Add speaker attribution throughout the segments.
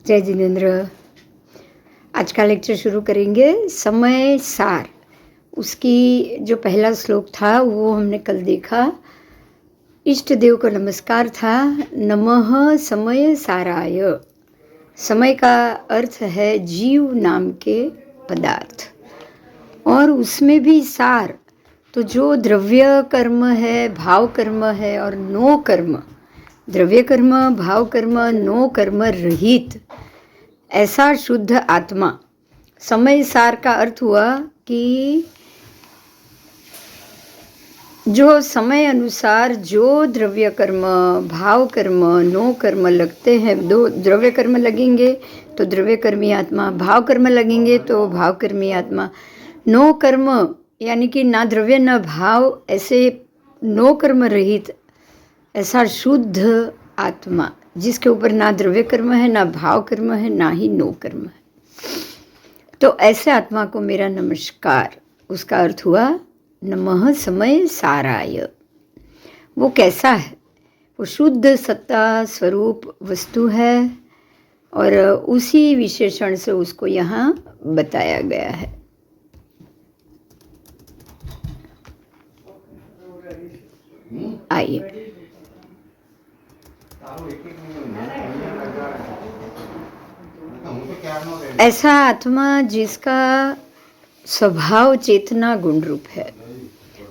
Speaker 1: जय जिनेन्द्र। आज का लेक्चर शुरू करेंगे समय सार। उसकी जो पहला श्लोक था वो हमने कल देखा। इष्ट देव को नमस्कार था, नमः समय साराय। समय का अर्थ है जीव नाम के पदार्थ, और उसमें भी सार तो जो द्रव्य कर्म है, भाव कर्म है और नो कर्म, द्रव्य कर्म, भाव कर्म, नो कर्म रहित ऐसा शुद्ध आत्मा। समय सार का अर्थ हुआ कि जो समय अनुसार जो द्रव्य कर्म, भाव कर्म, नो कर्म लगते हैं, दो द्रव्य कर्म लगेंगे तो द्रव्य कर्मी आत्मा, भाव कर्म लगेंगे तो भाव कर्मी आत्मा, नो कर्म यानी कि ना द्रव्य न भाव, ऐसे नो कर्म रहित ऐसा शुद्ध आत्मा जिसके ऊपर ना द्रव्य कर्म है, ना भाव कर्म है, ना ही नो कर्म है। तो ऐसे आत्मा को मेरा नमस्कार। उसका अर्थ हुआ नमः समय साराय। वो कैसा है? वो शुद्ध सत्ता स्वरूप वस्तु है और उसी विशेषण से उसको यहाँ बताया गया है। आइए, ऐसा आत्मा जिसका स्वभाव चेतना गुण रूप है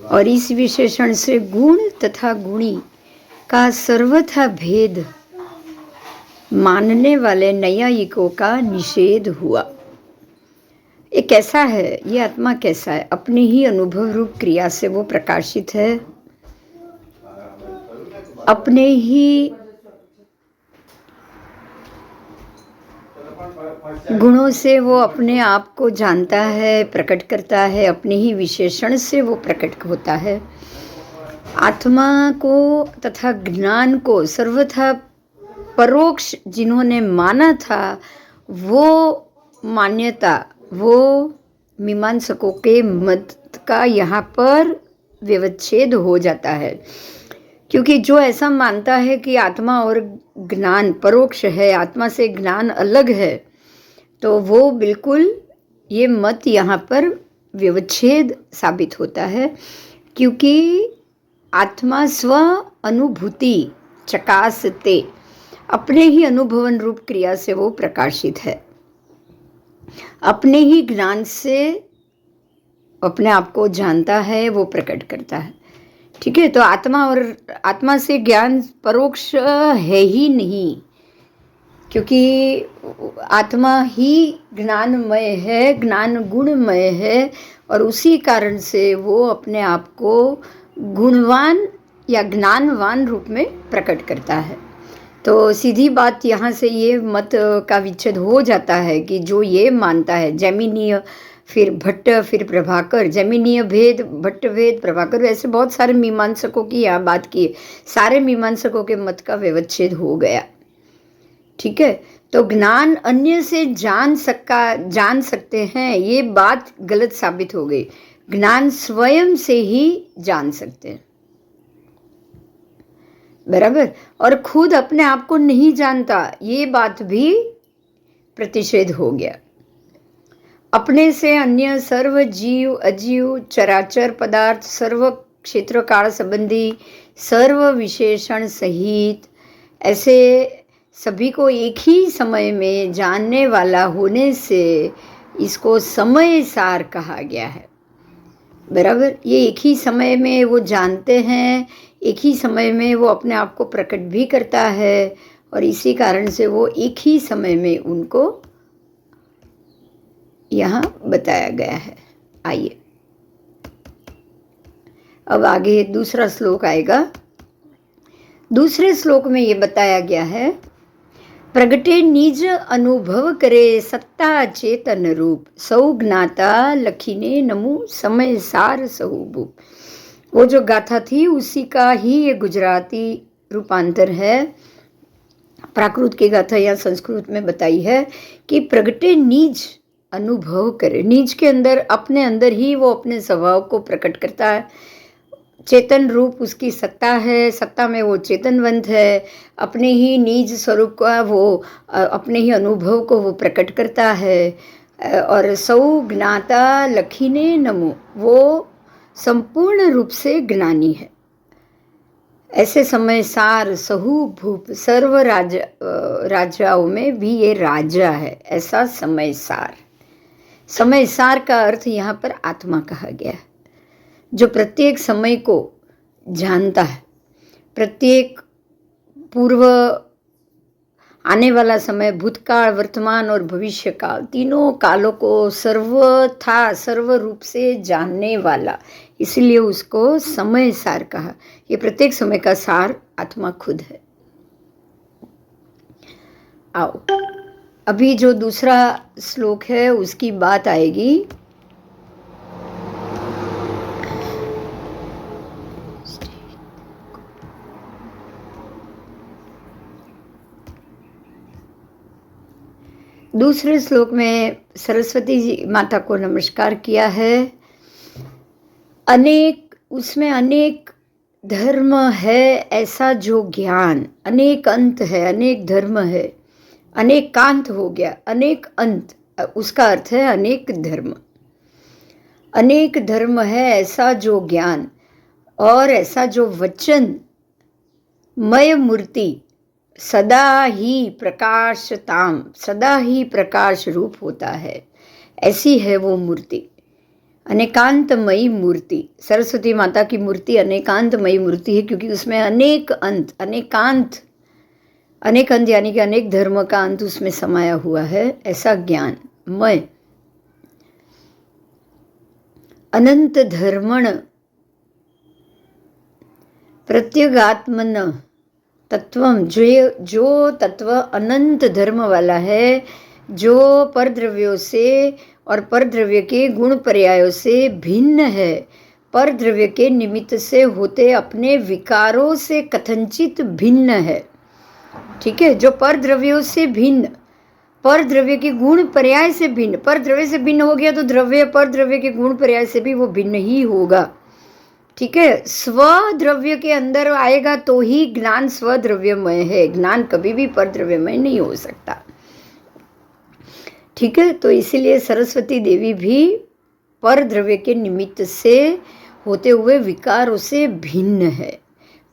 Speaker 1: और इस विशेषण से गुण तथा गुणी का सर्वथा भेद मानने वाले नैयायिकों का निषेध हुआ। ये कैसा है? ये आत्मा कैसा है? अपने ही अनुभव रूप क्रिया से वो प्रकाशित है, अपने ही गुणों से वो अपने आप को जानता है, प्रकट करता है, अपने ही विशेषण से वो प्रकट होता है। आत्मा को तथा ज्ञान को सर्वथा परोक्ष जिन्होंने माना था, वो मान्यता, वो मीमांसकों के मत का यहाँ पर व्यवच्छेद हो जाता है। क्योंकि जो ऐसा मानता है कि आत्मा और ज्ञान परोक्ष है, आत्मा से ज्ञान अलग है, तो वो बिल्कुल ये मत यहाँ पर व्यवच्छेद साबित होता है। क्योंकि आत्मा स्व अनुभूति चकासते, अपने ही अनुभवन रूप क्रिया से वो प्रकाशित है, अपने ही ज्ञान से अपने आप को जानता है, वो प्रकट करता है। ठीक है, तो आत्मा और आत्मा से ज्ञान परोक्ष है ही नहीं, क्योंकि आत्मा ही ज्ञानमय है, ज्ञान गुणमय है, और उसी कारण से वो अपने आप को गुणवान या ज्ञानवान रूप में प्रकट करता है। तो सीधी बात यहाँ से ये मत का विच्छेद हो जाता है कि जो ये मानता है जैमिनीय, फिर भट्ट, फिर प्रभाकर, जैमिनीय भेद, भट्ट भेद, प्रभाकर, ऐसे बहुत सारे मीमांसकों की यहाँ बात की, सारे मीमांसकों के मत का व्यवच्छेद हो गया। ठीक है, तो ज्ञान अन्य से जान सकते हैं, ये बात गलत साबित हो गई। ज्ञान स्वयं से ही जान सकते हैं, बराबर, और खुद अपने आप को नहीं जानता, ये बात भी प्रतिषेध हो गया। अपने से अन्य सर्व जीव, अजीव, चराचर पदार्थ, सर्व क्षेत्र काल संबंधी, सर्व विशेषण सहित ऐसे सभी को एक ही समय में जानने वाला होने से इसको समय सार कहा गया है। बराबर, ये एक ही समय में वो जानते हैं, एक ही समय में वो अपने आप को प्रकट भी करता है, और इसी कारण से वो एक ही समय में उनको यहाँ बताया गया है। आइए, अब आगे दूसरा श्लोक आएगा। दूसरे श्लोक में ये बताया गया है, प्रगटे निज अनुभव करे सत्ता चेतन रूप, सौ ज्ञाता लखीने नमु समय सार सहूबू। वो जो गाथा थी उसी का ही ये गुजराती रूपांतर है। प्राकृत की गाथा या संस्कृत में बताई है कि प्रगटे निज अनुभव करे, निज के अंदर, अपने अंदर ही वो अपने स्वभाव को प्रकट करता है। चेतन रूप उसकी सत्ता है, सत्ता में वो चेतनवंत है, अपने ही निज स्वरूप का वो अपने ही अनुभव को वो प्रकट करता है। और सौ ज्ञाता लखीने नमो, वो संपूर्ण रूप से ज्ञानी है। ऐसे समय सार सहु भूप, सर्व राजाओं में भी ये राजा है, ऐसा समय सार। समय सार का अर्थ यहाँ पर आत्मा कहा गया है, जो प्रत्येक समय को जानता है, प्रत्येक पूर्व आने वाला समय, भूतकाल, वर्तमान और भविष्य काल, तीनों कालों को सर्वथा सर्व रूप से जानने वाला, इसलिए उसको समय सार कहा। ये प्रत्येक समय का सार आत्मा खुद है। आओ अभी जो दूसरा श्लोक है उसकी बात आएगी। दूसरे श्लोक में सरस्वती जी माता को नमस्कार किया है। उसमें अनेक धर्म है, ऐसा जो ज्ञान, अनेक अंत है, अनेक धर्म है, अनेक कांत हो गया, अनेक अंत, उसका अर्थ है अनेक धर्म। अनेक धर्म है ऐसा जो ज्ञान, और ऐसा जो वचन मय मूर्ति, सदा ही प्रकाशताम, सदा ही प्रकाश रूप होता है, ऐसी है वो मूर्ति, अनेकांतमयी मूर्ति। सरस्वती माता की मूर्ति अनेकांतमयी मूर्ति है, क्योंकि उसमें अनेक अंत, अनेकांत, अनेक अंत यानी कि अनेक धर्म का अंत उसमें समाया हुआ है, ऐसा ज्ञान मय। अनंत धर्मण प्रत्यगात्मन तत्वम, जो तत्व अनंत धर्म वाला है, जो परद्रव्यों से और परद्रव्य के गुण पर्यायों से भिन्न है, परद्रव्य के निमित्त से होते अपने विकारों से कथनचित भिन्न है। ठीक है, जो परद्रव्यों से भिन्न, परद्रव्य के गुण पर्याय से भिन्न, परद्रव्य से भिन्न हो गया तो द्रव्य परद्रव्य के गुण पर्याय से भी वो भिन्न ही होगा। ठीक है, स्वद्रव्य के अंदर आएगा तो ही ज्ञान स्वद्रव्यमय है, ज्ञान कभी भी परद्रव्यमय नहीं हो सकता। ठीक है, तो इसीलिए सरस्वती देवी भी परद्रव्य के निमित्त से होते हुए विकारों से भिन्न है,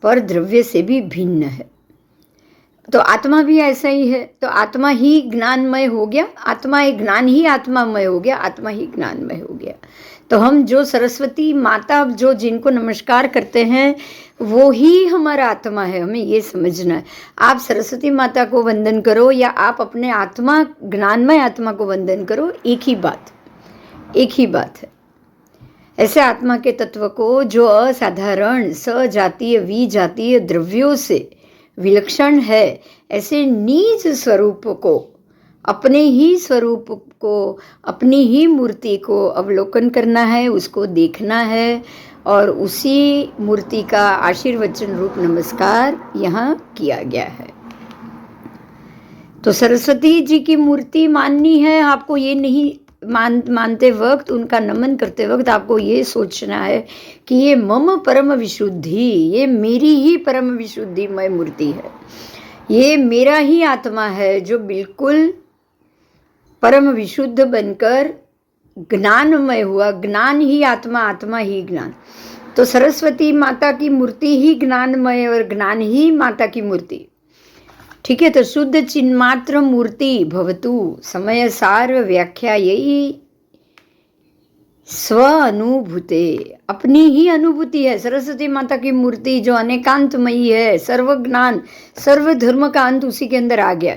Speaker 1: परद्रव्य से भी भिन्न है। तो आत्मा भी ऐसा ही है, तो आत्मा ही ज्ञानमय हो गया, आत्मा एक ज्ञान ही आत्मामय हो गया, आत्मा ही ज्ञानमय हो गया। तो हम जो सरस्वती माता, जो जिनको नमस्कार करते हैं, वो ही हमारा आत्मा है, हमें ये समझना है। आप सरस्वती माता को वंदन करो या आप अपने आत्मा, ज्ञानमय आत्मा को वंदन करो, एक ही बात है। ऐसे आत्मा के तत्व को जो असाधारण सजातीय विजातीय द्रव्यों से विलक्षण है, ऐसे निज स्वरूप को, अपने ही स्वरूप को, अपनी ही मूर्ति को अवलोकन करना है, उसको देखना है, और उसी मूर्ति का आशीर्वचन रूप नमस्कार यहाँ किया गया है। तो सरस्वती जी की मूर्ति माननी है आपको, ये नहीं मानते वक्त, उनका नमन करते वक्त आपको ये सोचना है कि ये मम परम विशुद्धि, ये मेरी ही परम विशुद्धिमय मूर्ति है, ये मेरा ही आत्मा है जो बिल्कुल परम विशुद्ध बनकर ज्ञानमय हुआ, ज्ञान ही आत्मा, आत्मा ही ज्ञान। तो सरस्वती माता की मूर्ति ही ज्ञानमय और ज्ञान ही माता की मूर्ति। ठीक है, तो शुद्ध चिन्मात्र मूर्ति भवतु समय सार व्याख्या, यही स्व अनुभूते, अपनी ही अनुभूति है सरस्वती माता की मूर्ति, जो अनेकांतमयी है, सर्व ज्ञान सर्व धर्म का अंत उसी के अंदर आ गया,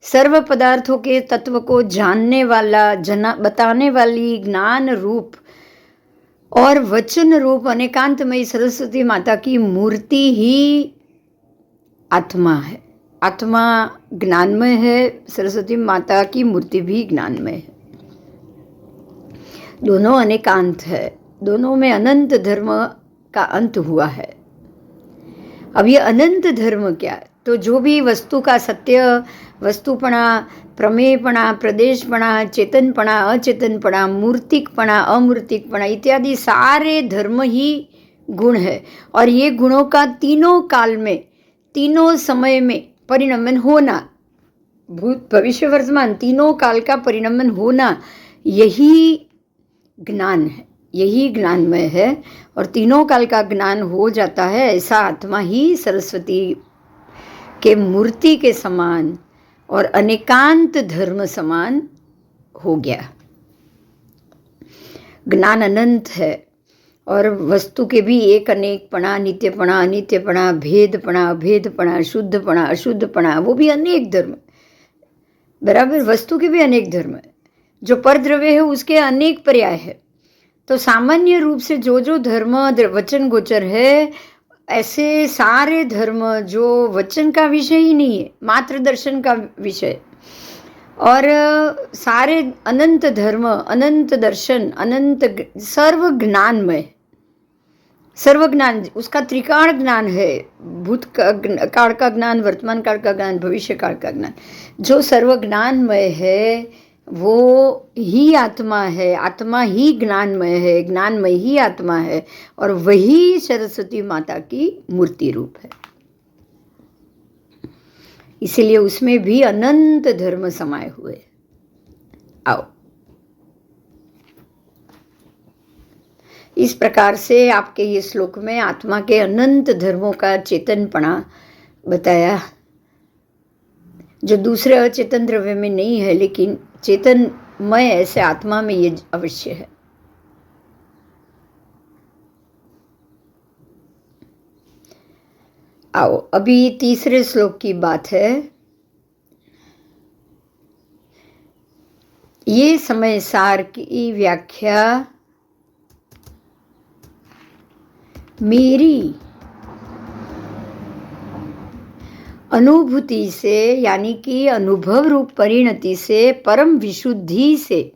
Speaker 1: सर्व पदार्थों के तत्व को जानने वाला, बताने वाली ज्ञान रूप और वचन रूप अनेकांतमयी सरस्वती माता की मूर्ति ही आत्मा है। आत्मा ज्ञानमय है, सरस्वती माता की मूर्ति भी ज्ञानमय है, दोनों अनेकांत है, दोनों में अनंत धर्म का अंत हुआ है। अब ये अनंत धर्म क्या है? तो जो भी वस्तु का सत्य, वस्तुपणा, प्रमेयपणा, प्रदेशपणा, चेतनपणा, अचेतनपणा, मूर्तिकपणा, अमूर्तिकपणा इत्यादि सारे धर्म ही गुण है, और ये गुणों का तीनों काल में, तीनों समय में परिणमन होना, भूत भविष्य वर्तमान तीनों काल का परिणमन होना, यही ज्ञान है, यही ज्ञानमय है। और तीनों काल का ज्ञान हो जाता है, ऐसा आत्मा ही सरस्वती के मूर्ति के समान और अनेकांत धर्म समान हो गया। ज्ञान अनंत है और वस्तु के भी एक अनेकपणा, नित्यपणा, अनित्यपणा, भेदपणा, अभेदपणा, शुद्धपणा, अशुद्धपणा, वो भी अनेक धर्म बराबर। वस्तु के भी अनेक धर्म है, जो परद्रव्य है उसके अनेक पर्याय है। तो सामान्य रूप से जो जो धर्म वचन गोचर है, ऐसे सारे धर्म जो वचन का विषय ही नहीं है, मात्र दर्शन का विषय, और सारे अनंत धर्म, अनंत दर्शन, अनंत सर्व ज्ञानमय, सर्व ज्ञान उसका त्रिकाण ज्ञान है, भूत काल का ज्ञान, वर्तमान काल का ज्ञान, भविष्य काल का ज्ञान। जो सर्व ज्ञानमय है वो ही आत्मा है, आत्मा ही ज्ञानमय है, ज्ञानमय ही आत्मा है, और वही सरस्वती माता की मूर्ति रूप है। इसीलिए उसमें भी अनंत धर्म समाये हुए। आओ, इस प्रकार से आपके ये श्लोक में आत्मा के अनंत धर्मों का चेतनपना बताया, जो दूसरे अचेतन द्रव्य में नहीं है, लेकिन चेतनमय ऐसे आत्मा में ये अवश्य है। आओ, अभी तीसरे श्लोक की बात है। ये समय सार की व्याख्या मेरी अनुभूति से, यानी कि अनुभव रूप परिणति से, परम विशुद्धि से,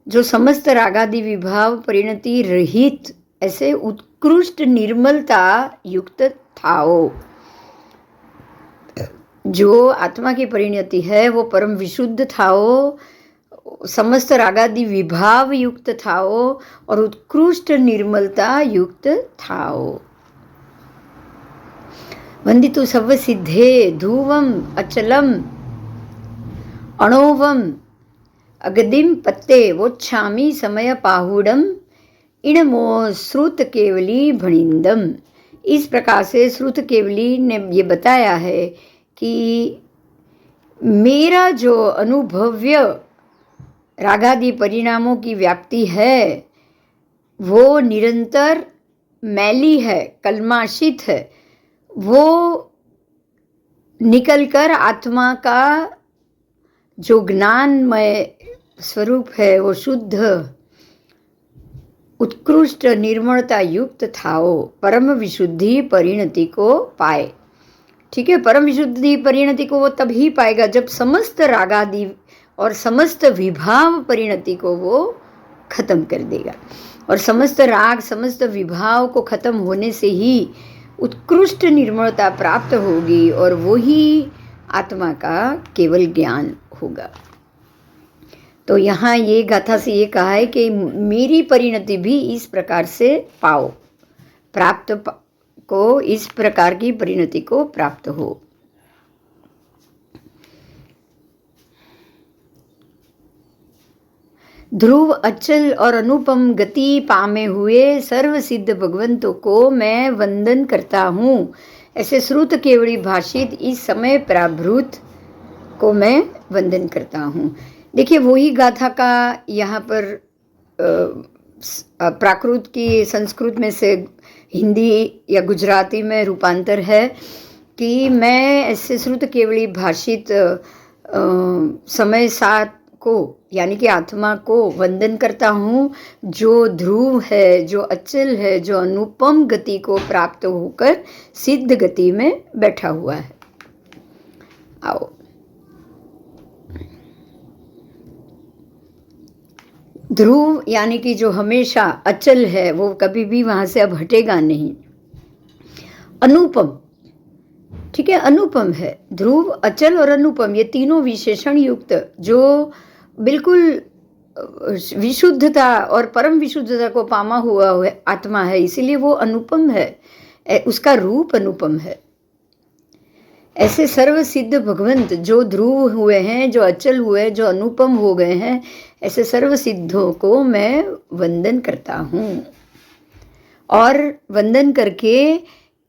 Speaker 1: जो समस्त रागादि विभाव परिणति रहित ऐसे उत्कृष्ट निर्मलता युक्त थाओ। जो आत्मा की परिणति है वो परम विशुद्ध थाओ, समस्त रागादि विभाव युक्त थाओ और उत्कृष्ट निर्मलता युक्त थाओ। वंदितु सर्व सिद्धे ध्रुवम अचलम अणोवम अगदिम पत्ते वोच्छामि समय पाहुडम इणमो श्रुत केवली भणिंदम। इस प्रकार से श्रुत केवली ने ये बताया है कि मेरा जो अनुभव्य रागादि परिणामों की व्याप्ति है वो निरंतर मैली है, कल्माशित है, वो निकलकर आत्मा का जो ज्ञानमय स्वरूप है वो शुद्ध उत्कृष्ट निर्मलता युक्त थाओ परम विशुद्धि परिणति को पाए। ठीक है, परम विशुद्धि परिणति को वो तभी पाएगा जब समस्त रागादि और समस्त विभाव परिणति को वो खत्म कर देगा। और समस्त राग समस्त विभाव को खत्म होने से ही उत्कृष्ट निर्मलता प्राप्त होगी और वो ही आत्मा का केवल ज्ञान होगा। तो यहाँ ये गाथा से ये कहा है कि मेरी परिणति भी इस प्रकार से पाओ, प्राप्त को इस प्रकार की परिणति को प्राप्त हो। ध्रुव अचल और अनुपम गति पामे हुए सर्व सिद्ध भगवंतों को मैं वंदन करता हूँ। ऐसे श्रुत केवली भाषित इस समय प्राभृत को मैं वंदन करता हूँ। देखिए वही गाथा का यहाँ पर प्राकृत की संस्कृत में से हिंदी या गुजराती में रूपांतर है कि मैं ऐसे श्रुत केवली भाषित समय सात को यानी कि आत्मा को वंदन करता हूँ, जो ध्रुव है, जो अचल है, जो अनुपम गति को प्राप्त होकर सिद्ध गति में बैठा हुआ है। आओ, ध्रुव यानी कि जो हमेशा अचल है, वो कभी भी वहाँ से अब हटेगा नहीं। अनुपम, ठीक है, अनुपम है। ध्रुव, अचल और अनुपम ये तीनों विशेषण युक्त जो बिल्कुल विशुद्धता और परम विशुद्धता को पामा हुआ आत्मा है, इसीलिए वो अनुपम है, उसका रूप अनुपम है। ऐसे सर्व सिद्ध भगवंत जो ध्रुव हुए हैं, जो अचल हुए, जो अनुपम हो गए हैं, ऐसे सर्व सिद्धों को मैं वंदन करता हूँ। और वंदन करके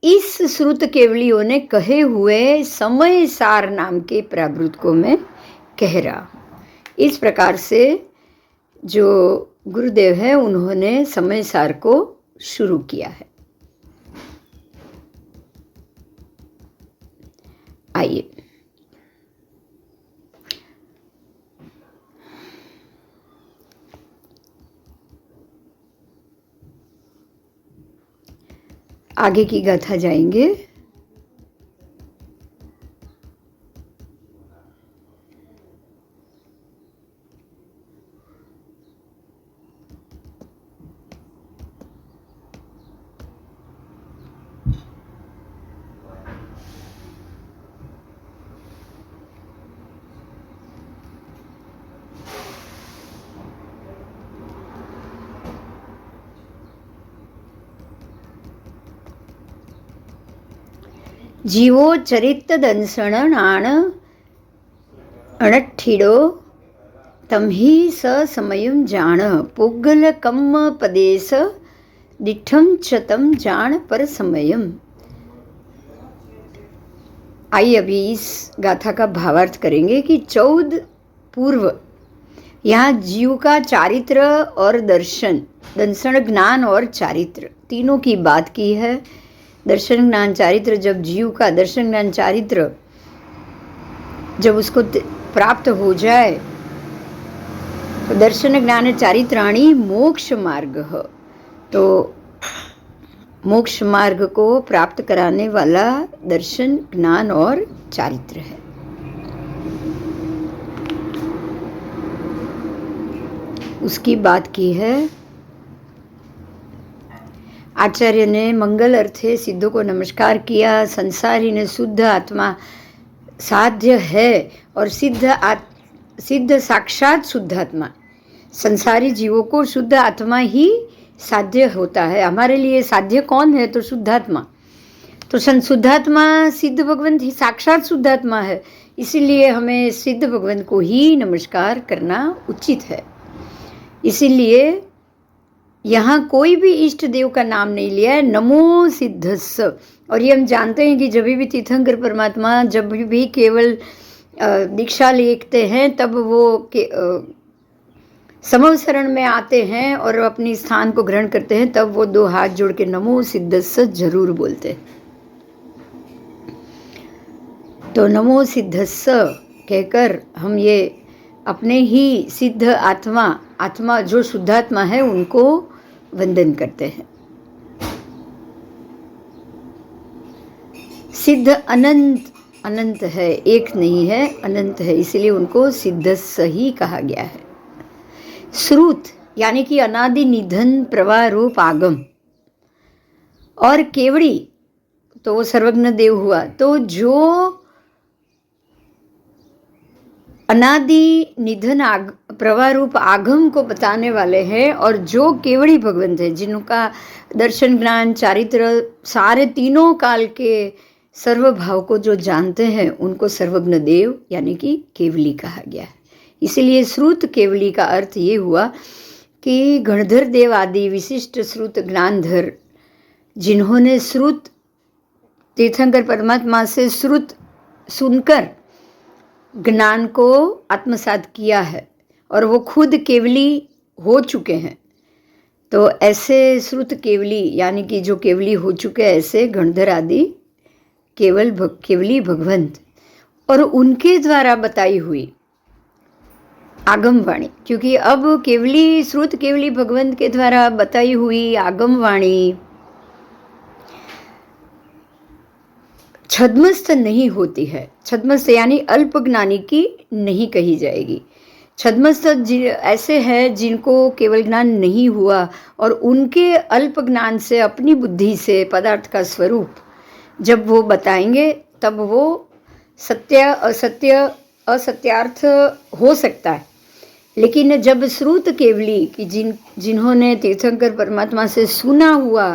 Speaker 1: इस श्रुत केवलियों ने कहे हुए समय सार नाम के प्रावृत को मैं कह रहा हूँ। इस प्रकार से जो गुरुदेव है उन्होंने समय सार को शुरू किया है। आइए आगे की गाथा जाएंगे। जीवो चरित दंसण नाण अणठिडो तमही स समयम जान पुगल कम पदेश दिठम चतम जान पर समयम। आइए अभी इस गाथा का भावार्थ करेंगे कि 14 पूर्व यहाँ जीव का चारित्र और दर्शन, दंसण ज्ञान और चारित्र तीनों की बात की है। दर्शन ज्ञान चारित्र, जब जीव का दर्शन ज्ञान चारित्र जब उसको प्राप्त हो जाए तो दर्शन ज्ञान चारित्राणी मोक्ष मार्ग, तो मोक्ष मार्ग को प्राप्त कराने वाला दर्शन ज्ञान और चारित्र है। उसकी बात की है। आचार्य ने मंगल अर्थे सिद्धों को नमस्कार किया। संसारी ने शुद्ध आत्मा साध्य है और सिद्ध साक्षात शुद्ध आत्मा, संसारी जीवों को शुद्ध आत्मा ही साध्य होता है। हमारे लिए साध्य कौन है? तो शुद्धात्मा। तो शुद्धात्मा सिद्ध भगवंत ही साक्षात शुद्धात्मा है, इसीलिए हमें सिद्ध भगवंत को ही नमस्कार करना उचित है। इसीलिए यहाँ कोई भी इष्ट देव का नाम नहीं लिया है, नमो सिद्धस्स। और ये हम जानते हैं कि जब भी तीर्थंकर परमात्मा जब भी केवल दीक्षा लेते हैं तब वो समव शरण में आते हैं और अपनी स्थान को ग्रहण करते हैं, तब वो 2 हाथ जोड़ के नमो सिद्धस्स जरूर बोलते हैं। तो नमो सिद्धस्स कहकर हम ये अपने ही सिद्ध आत्मा जो शुद्धात्मा है उनको वंदन करते हैं। सिद्ध अनंत है, एक नहीं है, अनंत है, इसलिए उनको सिद्धस्स ही कहा गया है। श्रुत यानी कि अनादि निधन प्रवाह रूप आगम, और केवड़ी तो वो सर्वज्ञ देव हुआ। तो जो अनादि निधन प्रवाह रूप आगम को बताने वाले हैं और जो केवड़ी भगवंत है, जिनका दर्शन ज्ञान चारित्र सारे तीनों काल के सर्वभाव को जो जानते हैं, उनको सर्वज्ञ देव यानी कि केवली कहा गया है। इसलिए श्रुत केवली का अर्थ ये हुआ कि गणधर देव आदि विशिष्ट श्रुत ज्ञानधर, जिन्होंने श्रुत तीर्थंकर परमात्मा से श्रुत सुनकर ज्ञान को आत्मसात किया है और वो खुद केवली हो चुके हैं, तो ऐसे श्रुत केवली यानी कि जो केवली हो चुके हैं, ऐसे गणधर आदि केवली भगवंत और उनके द्वारा बताई हुई आगम वाणी, क्योंकि अब केवली श्रुत केवली भगवंत के द्वारा बताई हुई आगम वाणी छद्मस्थ नहीं होती है। छद्मस्थ यानी अल्पज्ञानी की नहीं कही जाएगी। छद्मस्थ ऐसे हैं जिनको केवल ज्ञान नहीं हुआ और उनके अल्प ज्ञान से, अपनी बुद्धि से पदार्थ का स्वरूप जब वो बताएंगे तब वो सत्य असत्य असत्यार्थ हो सकता है। लेकिन जब श्रुत केवली कि जिन्होंने तीर्थंकर परमात्मा से सुना हुआ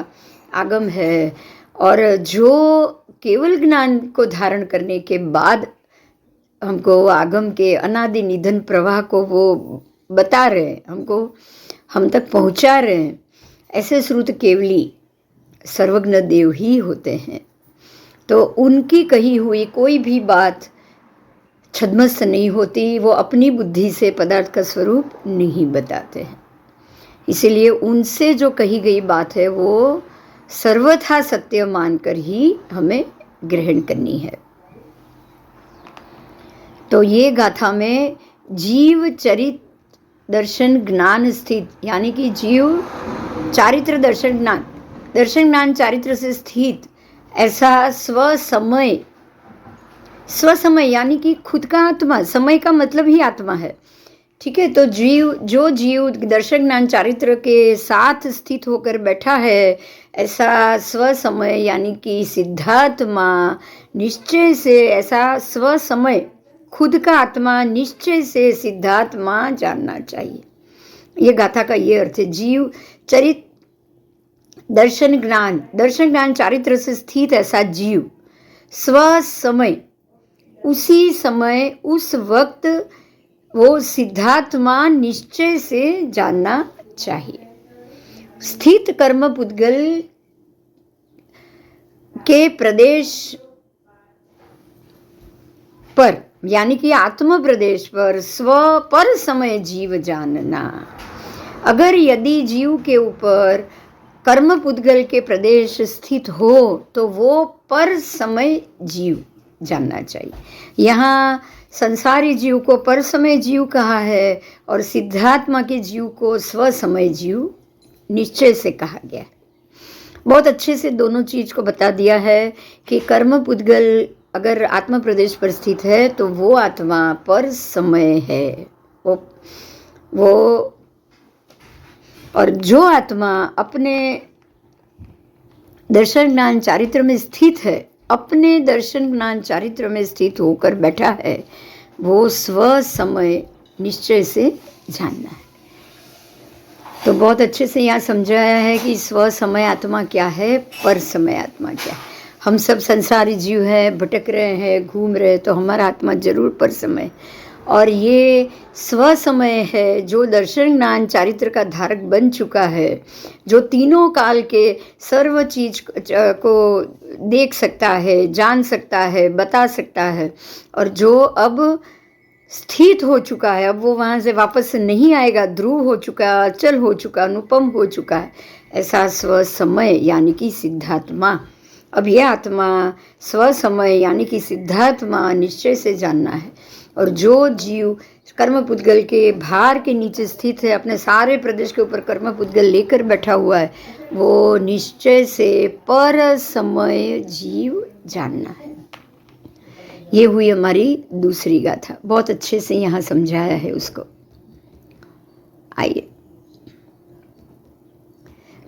Speaker 1: आगम है और जो केवल ज्ञान को धारण करने के बाद हमको आगम के अनादि निधन प्रवाह को वो बता रहे हैं, हमको हम तक पहुंचा रहे हैं, ऐसे श्रुत केवली सर्वज्ञ देव ही होते हैं। तो उनकी कही हुई कोई भी बात छद्मस्त नहीं होती, वो अपनी बुद्धि से पदार्थ का स्वरूप नहीं बताते हैं। इसीलिए उनसे जो कही गई बात है वो सर्वथा सत्य मानकर ही हमें ग्रहण करनी है। तो ये गाथा में जीव चरित दर्शन ज्ञान स्थित, यानी कि जीव चारित्र दर्शन ज्ञान चारित्र से स्थित ऐसा स्वसमय यानी कि खुद का आत्मा, समय का मतलब ही आत्मा है, ठीक है। तो जो जीव दर्शन ज्ञान चारित्र के साथ स्थित होकर बैठा है, ऐसा स्वसमय यानी कि सिद्धात्मा निश्चय से, ऐसा स्वसमय खुद का आत्मा निश्चय से सिद्धात्मा जानना चाहिए। ये गाथा का ये अर्थ है। जीव चरित दर्शन ज्ञान चारित्र से स्थित ऐसा जीव स्वसमय, उसी समय उस वक्त वो सिद्धात्मा निश्चय से जानना चाहिए। स्थित कर्म पुद्गल के प्रदेश पर, यानी कि आत्म प्रदेश पर स्व पर समय जीव जानना। अगर यदि जीव के ऊपर कर्म पुद्गल के प्रदेश स्थित हो तो वो पर समय जीव जानना चाहिए। यहाँ संसारी जीव को पर समय जीव कहा है और सिद्धात्मा के जीव को स्व समय जीव निश्चय से कहा गया है। बहुत अच्छे से दोनों चीज को बता दिया है कि कर्म पुद्गल अगर आत्म प्रदेश पर स्थित है तो वो आत्मा पर समय है, वो और जो आत्मा अपने दर्शन ज्ञान चारित्र में स्थित है, अपने दर्शन ज्ञान चारित्र में स्थित होकर बैठा है, वो स्व समय निश्चय से जानना है। तो बहुत अच्छे से यहाँ समझाया है कि स्व समय आत्मा क्या है, पर समय आत्मा क्या है। हम सब संसारी जीव हैं, भटक रहे हैं, घूम रहे हैं, तो हमारा आत्मा जरूर पर समय, और ये स्व समय है जो दर्शन ज्ञान चारित्र का धारक बन चुका है, जो तीनों काल के सर्व चीज को देख सकता है, जान सकता है, बता सकता है, और जो अब स्थित हो चुका है, अब वो वहाँ से वापस नहीं आएगा, ध्रुव हो चुका, अचल हो चुका, अनुपम हो चुका है, ऐसा स्व समय यानी कि सिद्धात्मा। अब यह आत्मा स्व समय यानी कि सिद्धात्मा निश्चय से जानना है। और जो जीव कर्म पुद्गल के भार के नीचे स्थित है, अपने सारे प्रदेश के ऊपर कर्म पुद्गल लेकर बैठा हुआ है, वो निश्चय से पर समय जीव जानना है। ये हुई हमारी दूसरी गाथा। बहुत अच्छे से यहाँ समझाया है उसको। आइए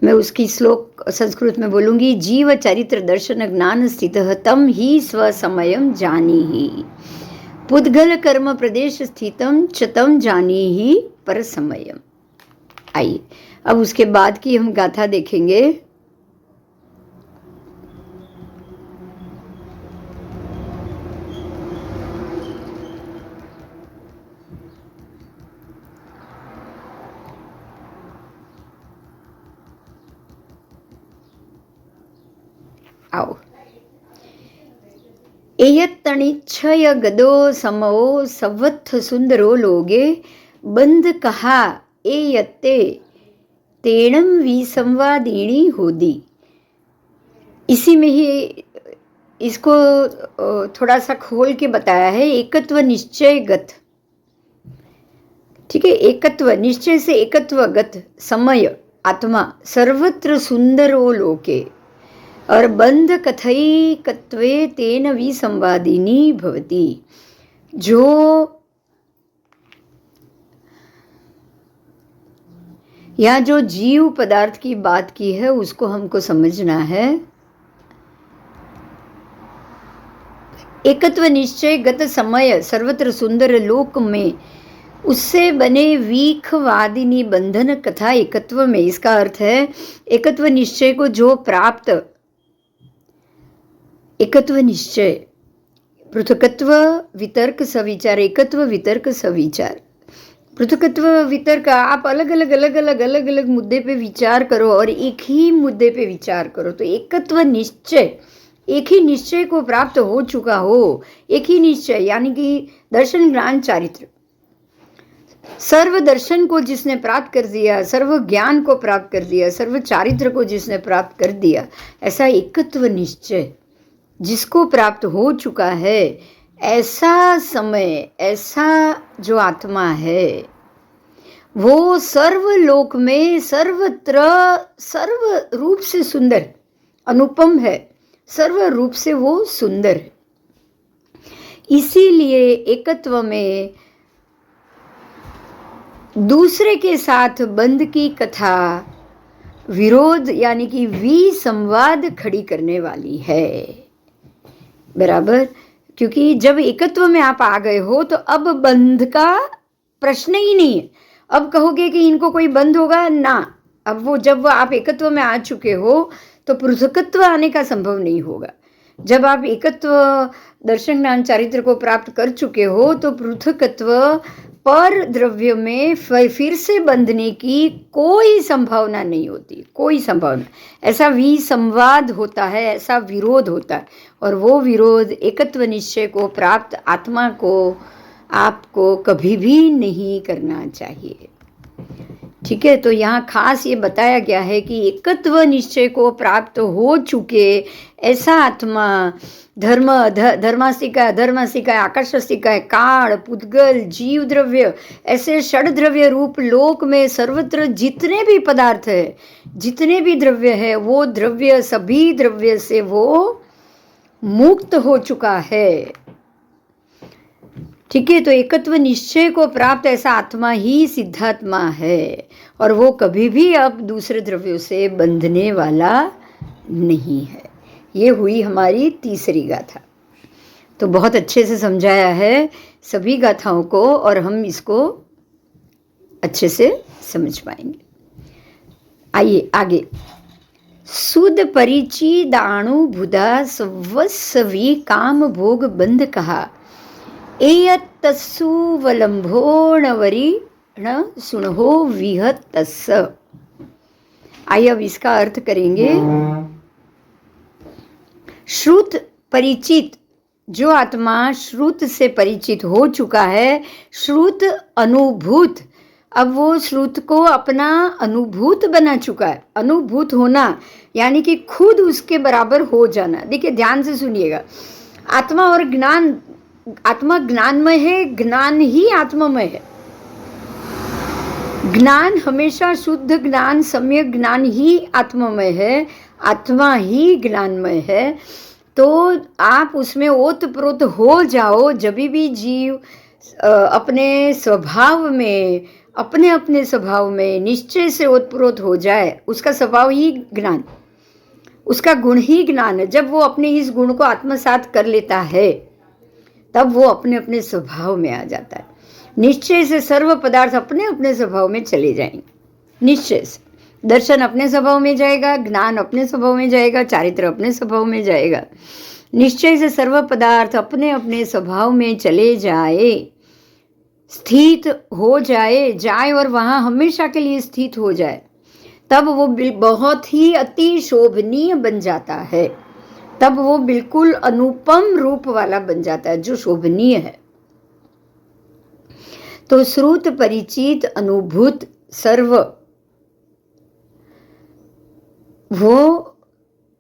Speaker 1: मैं उसकी श्लोक संस्कृत में बोलूंगी। जीव चरित्र दर्शन ज्ञान स्थित तम ही स्व समयम जानी ही, पुद्गल कर्म प्रदेश स्थितम चतम जानी ही पर समयम। आइए अब उसके बाद की हम गाथा देखेंगे। आओ। एयत्तणिच्छय गदो समो सवत्थ सुंदरो लोगे, बंद कहा एयत्ते तेणम विसंवादिनी होदी। इसी में ही इसको थोड़ा सा खोल के बताया है। एकत्व निश्चय गत, ठीक है, एकत्व निश्चय से एकत्व गत समय आत्मा सर्वत्र सुंदरो लोके, और बंध कथई कत्वे तेन विसंवादिनी भवती। जो यहाँ जो जीव पदार्थ की बात की है उसको हमको समझना है। एकत्व निश्चय गत समय सर्वत्र सुंदर लोक में उससे बने वीखवादिनी बंधन कथा एकत्व में। इसका अर्थ है एकत्व निश्चय को जो प्राप्त, एकत्व निश्चय, पृथकत्व वितर्क सविचार, एकत्व वितर्क सविचार। पृथकत्व वितर्क, आप अलग अलग मुद्दे पे विचार करो और एक ही मुद्दे पे विचार करो, तो एकत्व निश्चय, एक ही निश्चय को प्राप्त हो चुका हो, एक ही निश्चय यानी कि दर्शन ज्ञान चारित्र, सर्व दर्शन को जिसने प्राप्त कर दिया, सर्व ज्ञान को प्राप्त कर दिया, सर्व चारित्र को जिसने प्राप्त कर दिया, ऐसा एकत्व निश्चय जिसको प्राप्त हो चुका है, ऐसा समय, ऐसा जो आत्मा है वो सर्वलोक में सर्वत्र सर्व रूप से सुंदर अनुपम है, सर्व रूप से वो सुंदर है। इसीलिए एकत्व में दूसरे के साथ बंध की कथा विरोध यानी कि विसंवाद खड़ी करने वाली है, बराबर। क्योंकि जब एकत्व में आप आ गए हो तो अब बंध का प्रश्न ही नहीं है। अब कहोगे कि इनको कोई बंध होगा ना, अब वो जब आप एकत्व में आ चुके हो तो पृथकत्व आने का संभव नहीं होगा। जब आप एकत्व दर्शन ज्ञान चारित्र को प्राप्त कर चुके हो तो पृथकत्व पर द्रव्य में फिर से बंधने की कोई संभावना नहीं होती, कोई संभावना। ऐसा विसंवाद होता है, ऐसा विरोध होता है, और वो विरोध एकत्व निश्चय को प्राप्त आत्मा को आपको कभी भी नहीं करना चाहिए। ठीक है, तो यहाँ खास ये बताया गया है कि एकत्व निश्चय को प्राप्त हो चुके ऐसा आत्मा धर्मास्तिका, अधर्मास्तिका, आकाशास्तिका, काल, पुद्गल, जीव द्रव्य, ऐसे षड द्रव्य रूप लोक में सर्वत्र जितने भी पदार्थ है, जितने भी द्रव्य है, वो द्रव्य, सभी द्रव्य से वो मुक्त हो चुका है। ठीक है, तो एकत्व निश्चय को प्राप्त ऐसा आत्मा ही सिद्धात्मा है, और वो कभी भी अब दूसरे द्रव्यों से बंधने वाला नहीं है। ये हुई हमारी तीसरी गाथा। तो बहुत अच्छे से समझाया है सभी गाथाओं को, और हम इसको अच्छे से समझ पाएंगे। आइए आगे। सुद परिची दाणु बुधा स्वस्वी काम भोग बंध कहा, एयत्तस्सुवलंभोणवरी न सुनहो विहतस्स। आइए अब इसका अर्थ करेंगे। श्रुत परिचित, जो आत्मा श्रुत से परिचित हो चुका है, श्रुत अनुभूत, अब वो श्रुत को अपना अनुभूत बना चुका है। अनुभूत होना यानी कि खुद उसके बराबर हो जाना। देखिए ध्यान से सुनिएगा, आत्मा और ज्ञान, आत्मा ज्ञानमय है, ज्ञान ही आत्मामय है। ज्ञान हमेशा शुद्ध ज्ञान, सम्यक ज्ञान ही आत्मामय है, आत्मा ही ज्ञानमय है। तो आप उसमें ओतप्रोत हो जाओ। जब भी जीव अपने स्वभाव में, अपने अपने स्वभाव में निश्चय से ओतप्रोत हो जाए, उसका स्वभाव ही ज्ञान, उसका गुण ही ज्ञान है। जब वो अपने इस गुण को आत्मसात कर लेता है तब वो अपने अपने स्वभाव में आ जाता है। निश्चय से सर्व पदार्थ अपने अपने स्वभाव में चले जाएंगे। निश्चय से दर्शन अपने स्वभाव में जाएगा, ज्ञान अपने स्वभाव में जाएगा, चारित्र अपने स्वभाव में जाएगा। निश्चय से सर्व पदार्थ अपने अपने स्वभाव में चले जाए, स्थित हो जाए और वहाँ हमेशा के लिए स्थित हो जाए, तब वो बहुत ही अति शोभनीय बन जाता है। तब वो बिल्कुल अनुपम रूप वाला बन जाता है जो शोभनीय है। तो श्रुत परिचित अनुभूत सर्व, वो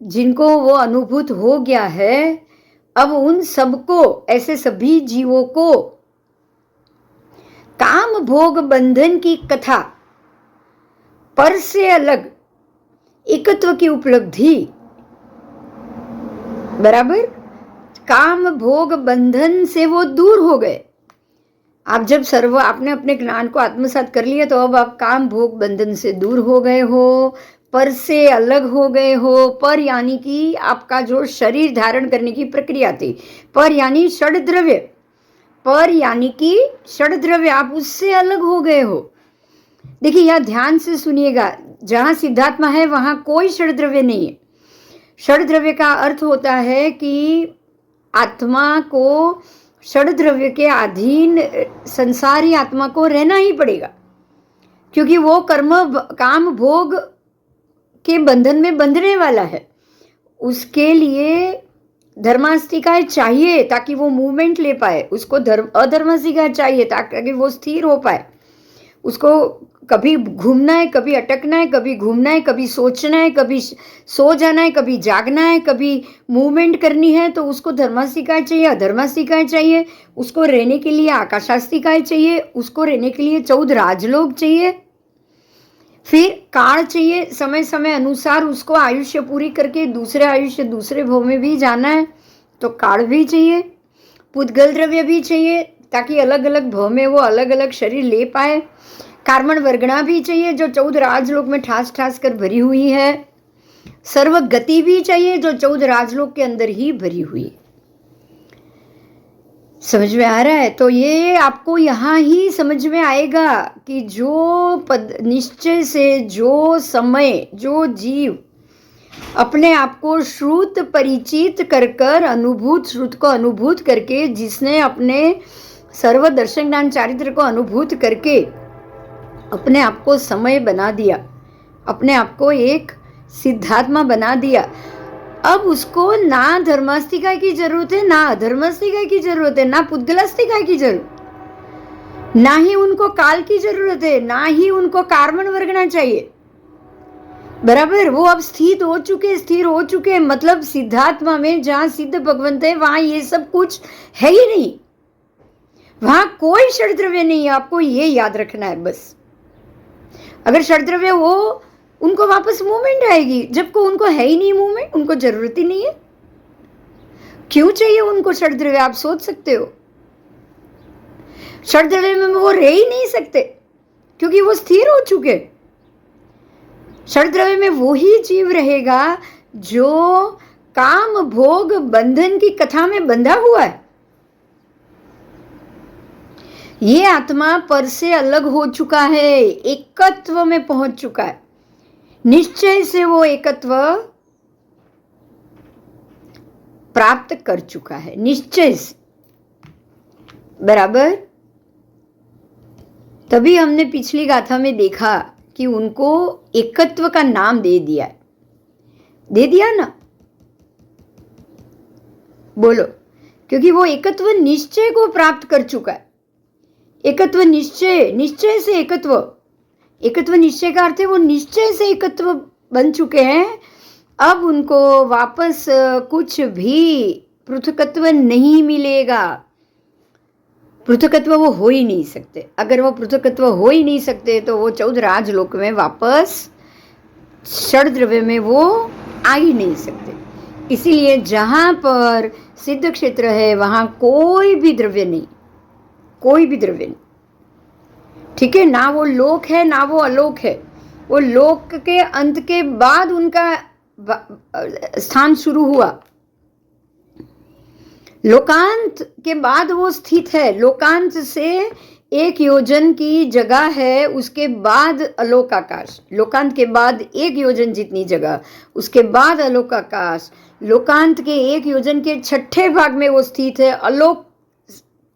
Speaker 1: जिनको वो अनुभूत हो गया है, अब उन सबको, ऐसे सभी जीवों को काम भोग बंधन की कथा पर से अलग एकत्व की उपलब्धि, बराबर, काम भोग बंधन से वो दूर हो गए। आप जब सर्व आपने अपने ज्ञान को आत्मसात कर लिया तो अब आप काम भोग बंधन से दूर हो गए हो, पर से अलग हो गए हो। पर यानी कि आपका जो शरीर धारण करने की प्रक्रिया थी, पर यानी षड द्रव्य, पर यानी कि षड द्रव्य, आप उससे अलग हो गए हो। देखिए यह ध्यान से सुनिएगा, जहां सिद्धात्मा है वहां कोई षड द्रव्य नहीं है। षड द्रव्य का अर्थ होता है कि आत्मा को षड द्रव्य के अधीन, संसारी आत्मा को रहना ही पड़ेगा, क्योंकि वो कर्म काम भोग के बंधन में बंधने वाला है। उसके लिए धर्मास्तिकाएं चाहिए ताकि वो मूवमेंट ले पाए, उसको अधर्मास्तिकाएं चाहिए ताकि वो स्थिर हो पाए। उसको कभी घूमना है, कभी अटकना है, कभी घूमना है, कभी सोचना है, कभी सो जाना है, कभी जागना है, कभी मूवमेंट करनी है, तो उसको धर्मास्तिकाएं चाहिए, अधर्मास्तिकाएं चाहिए। उसको रहने के लिए आकाशास्तिकाएं चाहिए, उसको रहने के लिए 14 राजलोक चाहिए, फिर काल चाहिए, समय समय अनुसार उसको आयुष्य पूरी करके दूसरे आयुष्य दूसरे भव में भी जाना है तो काल भी चाहिए, पुद्गल द्रव्य भी चाहिए ताकि अलग अलग भव में वो अलग अलग शरीर ले पाए, कार्मण वर्गणा भी चाहिए जो 14 राजलोक में ठास ठास कर भरी हुई है, सर्व गति भी चाहिए जो 14 राजलोक के अंदर ही भरी हुई है। समझ में आ रहा है? तो ये आपको यहाँ ही समझ में आएगा कि जो पद निश्चय से, जो समय, जो जीव अपने आप को श्रुत परिचित कर कर, अनुभूत श्रुत को अनुभूत करके, जिसने अपने सर्व दर्शन ज्ञान चारित्र को अनुभूत करके अपने आप को समय बना दिया, अपने आप को एक सिद्धात्मा बना दिया, अब उसको ना धर्मास्तिका की जरूरत है, ना अधर्मास्तिका की जरूरत है, ना पुद्गलास्तिका की जरूरत, ना ही उनको काल की जरूरत है, ना ही उनको कार्मण वर्गना चाहिए। बराबर, वो अब स्थिर हो चुके, मतलब सिद्धात्मा में जहां सिद्ध भगवंत है वहां ये सब कुछ है ही नहीं, वहां कोई षड द्रव्य नहीं है। आपको ये याद रखना है बस। अगर षड द्रव्य हो उनको वापस मूवमेंट आएगी, जबकि उनको है ही नहीं मूवमेंट, उनको जरूरत ही नहीं है। क्यों चाहिए उनको षड द्रव्य? आप सोच सकते हो। षड द्रव्य में वो रह ही नहीं सकते क्योंकि वो स्थिर हो चुके। षड द्रव्य में वो ही जीव रहेगा जो काम भोग बंधन की कथा में बंधा हुआ है। ये आत्मा पर से अलग हो चुका है, एकत्व में पहुंच चुका है, निश्चय से वो एकत्व प्राप्त कर चुका है, निश्चय से। बराबर, तभी हमने पिछली गाथा में देखा कि उनको एकत्व का नाम दे दिया है, दे दिया ना? बोलो, क्योंकि वो एकत्व निश्चय को प्राप्त कर चुका है। एकत्व निश्चय, निश्चय से एकत्व, एकत्व निश्चय का अर्थ है वो निश्चय से एकत्व बन चुके हैं। अब उनको वापस कुछ भी पृथकत्व नहीं मिलेगा, पृथकत्व वो हो ही नहीं सकते। अगर वो पृथकत्व हो ही नहीं सकते तो वो 14 राजलोक में वापस षड द्रव्य में वो आ ही नहीं सकते। इसीलिए जहां पर सिद्ध क्षेत्र है वहां कोई भी द्रव्य नहीं, कोई भी द्रव्य नहीं। ठीक है ना? वो लोक है ना वो अलोक है। वो लोक के अंत के बाद उनका स्थान शुरू हुआ, लोकांत के बाद वो स्थित है। लोकांत से 1 योजन की जगह है, उसके बाद अलोक आकाश। लोकांत के बाद 1 योजन जितनी जगह, उसके बाद अलोक आकाश। लोकांत के 1 योजन के 6ठे भाग में वो स्थित है। अलोक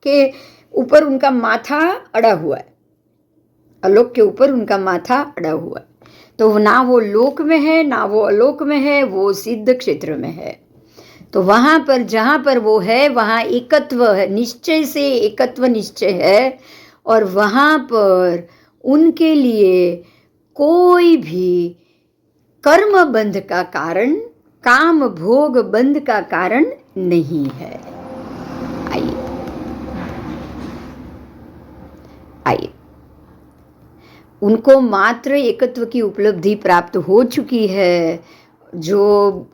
Speaker 1: के ऊपर उनका माथा अड़ा हुआ है, अलोक के ऊपर उनका माथा अड़ा हुआ है। तो ना वो लोक में है ना वो अलोक में है, वो सिद्ध क्षेत्र में है। तो वहां पर जहां पर वो है वहां एकत्व है, निश्चय से एकत्व निश्चय है। और वहां पर उनके लिए कोई भी कर्म बंध का कारण, काम भोग बंध का कारण नहीं है। आइए आइए, उनको मात्र एकत्व की उपलब्धि प्राप्त हो चुकी है, जो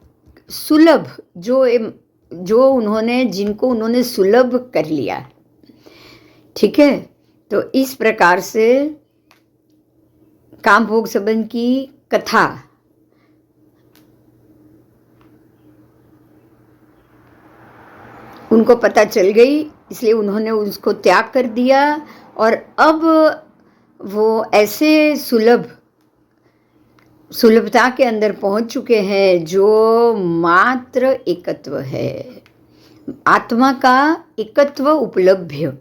Speaker 1: सुलभ, जो उन्होंने, जिनको उन्होंने सुलभ कर लिया। ठीक है? तो इस प्रकार से काम भोग संबंध की कथा उनको पता चल गई इसलिए उन्होंने उसको त्याग कर दिया और अब वो ऐसे सुलभता के अंदर पहुंच चुके हैं जो मात्र एकत्व है, आत्मा का एकत्व उपलब्ध,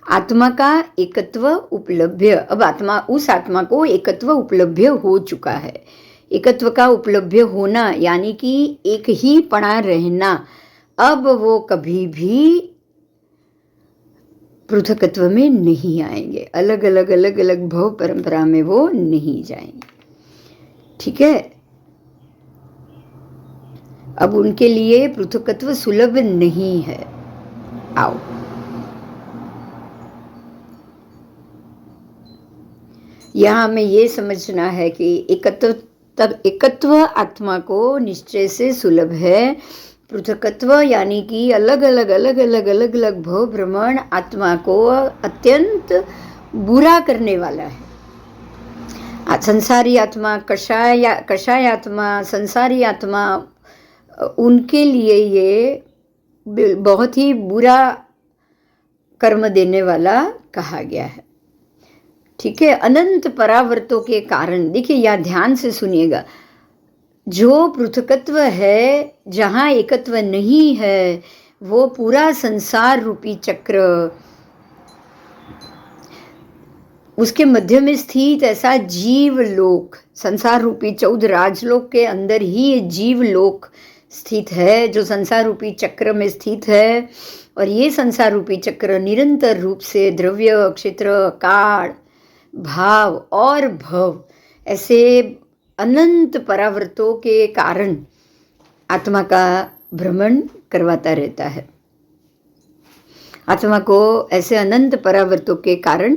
Speaker 1: आत्मा का एकत्व उपलब्ध। अब उस आत्मा को एकत्व उपलब्ध हो चुका है। एकत्व का उपलब्ध होना यानी कि एक ही पड़ा रहना। अब वो कभी भी पृथकत्व में नहीं आएंगे, अलग अलग भव परंपरा में वो नहीं जाएंगे। ठीक है, अब उनके लिए पृथकत्व सुलभ नहीं है। आओ, यहाँ हमें ये समझना है कि एकत्व आत्मा को निश्चय से सुलभ है। पृथकत्व यानी कि अलग अलग भव भ्रमण आत्मा को अत्यंत बुरा करने वाला है। संसारी आत्मा, कषाय आत्मा, संसारी आत्मा, उनके लिए ये बहुत ही बुरा कर्म देने वाला कहा गया है। ठीक है, अनंत परावर्तों के कारण, देखिए यहाँ ध्यान से सुनिएगा, जो पृथकत्व है, जहाँ एकत्व नहीं है, वो पूरा संसार रूपी चक्र, उसके मध्य में स्थित ऐसा जीव लोक, संसार रूपी 14 राजलोक के अंदर ही ये जीव लोक स्थित है, जो संसार रूपी चक्र में स्थित है। और ये संसार रूपी चक्र निरंतर रूप से द्रव्य, क्षेत्र, काल, भाव और भव ऐसे अनंत परावर्तों के कारण आत्मा का भ्रमण करवाता रहता है। आत्मा को ऐसे अनंत परावर्तों के कारण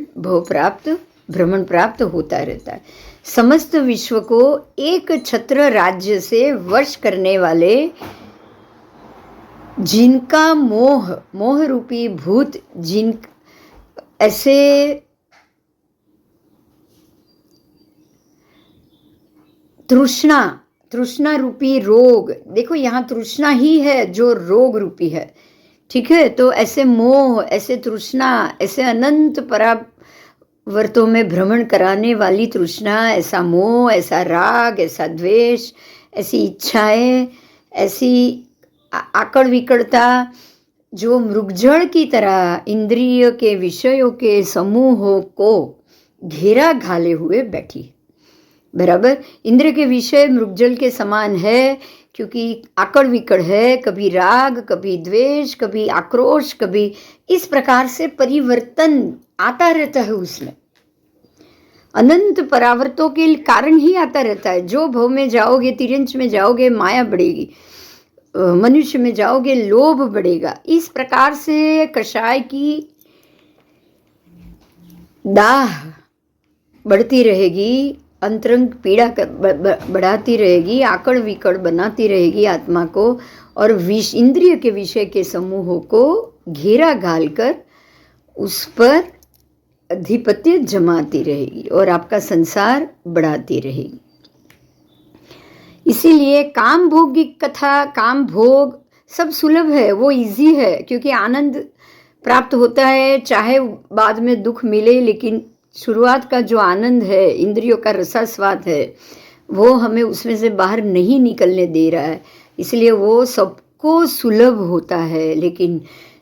Speaker 1: भ्रमण प्राप्त होता रहता है। समस्त विश्व को एक छत्र राज्य से वश करने वाले, जिनका मोह रूपी भूत, ऐसे तृष्णा रूपी रोग, देखो यहाँ तृष्णा ही है जो रोग रूपी है। ठीक है, तो ऐसे मोह, ऐसे तृष्णा, ऐसे अनंत परावर्तों में भ्रमण कराने वाली तृष्णा, ऐसा मोह, ऐसा राग, ऐसा द्वेष, ऐसी इच्छाएं, ऐसी आकड़ विकड़ता, जो मृगजल की तरह इंद्रिय के विषयों के समूहों को घेरा घाले हुए बैठी। बराबर, इंद्र के विषय मृगजल के समान है, क्योंकि आकड़ विकड़ है, कभी राग, कभी द्वेष, कभी आक्रोश, कभी इस प्रकार से परिवर्तन आता रहता है उसमें। अनंत परावर्तों के कारण ही आता रहता है। जो भव में जाओगे, तिर्यंच में जाओगे, माया बढ़ेगी, मनुष्य में जाओगे, लोभ बढ़ेगा। इस प्रकार से कषाय की दाह बढ़ती रहेगी, अंतरंग पीड़ा बढ़ाती रहेगी, आकड़ विकड़ बनाती रहेगी आत्मा को, और इंद्रिय के विषय के समूहों को घेरा घालकर उस पर अधिपत्य जमाती रहेगी और आपका संसार बढ़ाती रहेगी। इसीलिए काम भोग की कथा, काम भोग सब सुलभ है, वो इजी है, क्योंकि आनंद प्राप्त होता है, चाहे बाद में दुख मिले, लेकिन शुरुआत का जो आनंद है, इंद्रियों का रसास्वाद है, वो हमें उसमें से बाहर नहीं निकलने दे रहा है, इसलिए वो सबको सुलभ होता है। लेकिन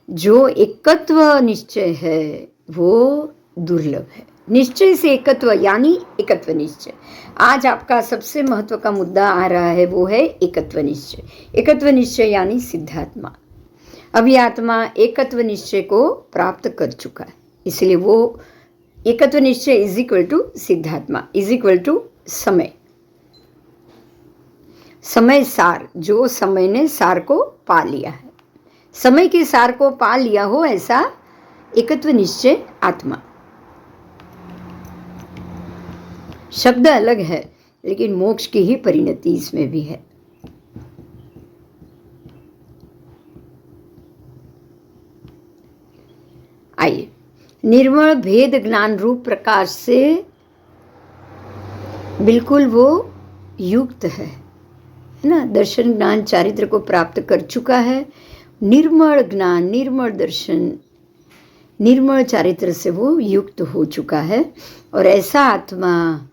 Speaker 1: जो एकत्व निश्चय है वो दुर्लभ है। निश्चय से एकत्व यानी एकत्व निश्चय। आज आपका सबसे महत्व का मुद्दा आ रहा है, वो है एकत्व निश्चय। एकत्व निश्चय यानी सिद्धात्मा। अब ये आत्मा एकत्व निश्चय को प्राप्त कर चुका है, इसलिए वो एकत्व निश्चय इज इक्वल टू सिद्धात्मा इज इक्वल टू समय, समय सार, जो समय ने सार को पा लिया है, समय के सार को पा लिया हो, ऐसा एकत्व निश्चय आत्मा। शब्द अलग है, लेकिन मोक्ष की ही परिणति इसमें भी है। आइए, निर्मल भेद ज्ञान रूप प्रकाश से बिल्कुल वो युक्त है ना, दर्शन ज्ञान चारित्र को प्राप्त कर चुका है, निर्मल ज्ञान, निर्मल दर्शन, निर्मल चारित्र से वो युक्त हो चुका है। और ऐसा आत्मा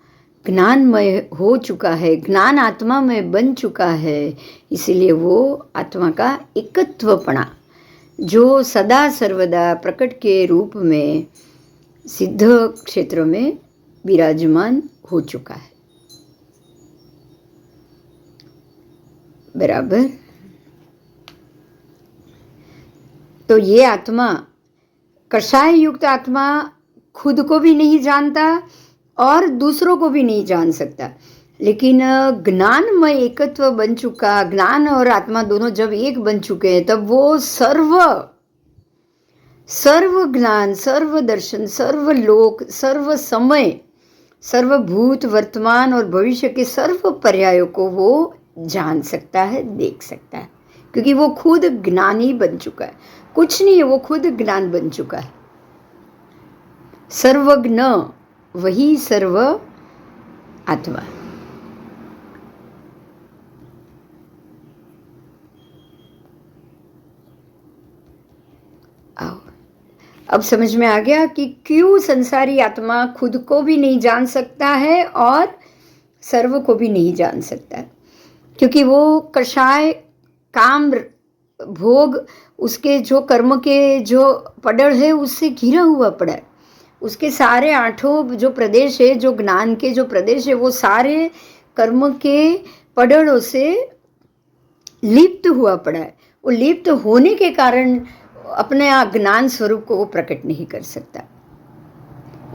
Speaker 1: ज्ञानमय हो चुका है, ज्ञान आत्मा में बन चुका है। इसीलिए वो आत्मा का एकत्वपना जो सदा सर्वदा प्रकट के रूप में सिद्ध क्षेत्र में विराजमान हो चुका है। बराबर। तो ये आत्मा, कषाय युक्त आत्मा, खुद को भी नहीं जानता और दूसरों को भी नहीं जान सकता, लेकिन ज्ञानमय एकत्व बन चुका, ज्ञान और आत्मा दोनों जब एक बन चुके हैं तब वो सर्व ज्ञान, सर्व दर्शन, सर्व लोक, सर्व समय, सर्वभूत, वर्तमान और भविष्य के सर्व पर्यायों को वो जान सकता है, देख सकता है, क्योंकि वो खुद ज्ञानी बन चुका है। कुछ नहीं है, वो खुद ज्ञान बन चुका है। सर्वज्ञ वही सर्व आत्मा। आओ, अब समझ में आ गया कि क्यों संसारी आत्मा खुद को भी नहीं जान सकता है और सर्व को भी नहीं जान सकता है, क्योंकि वो कषाय, काम, भोग, उसके जो कर्म के जो पड़ल है उससे घिरा हुआ पड़ा है। उसके सारे आठों जो प्रदेश है, जो ज्ञान के जो प्रदेश है, वो सारे कर्म के पड़लों से लिप्त हुआ पड़ा है। वो लिप्त होने के कारण अपने ज्ञान स्वरूप को वो प्रकट नहीं कर सकता।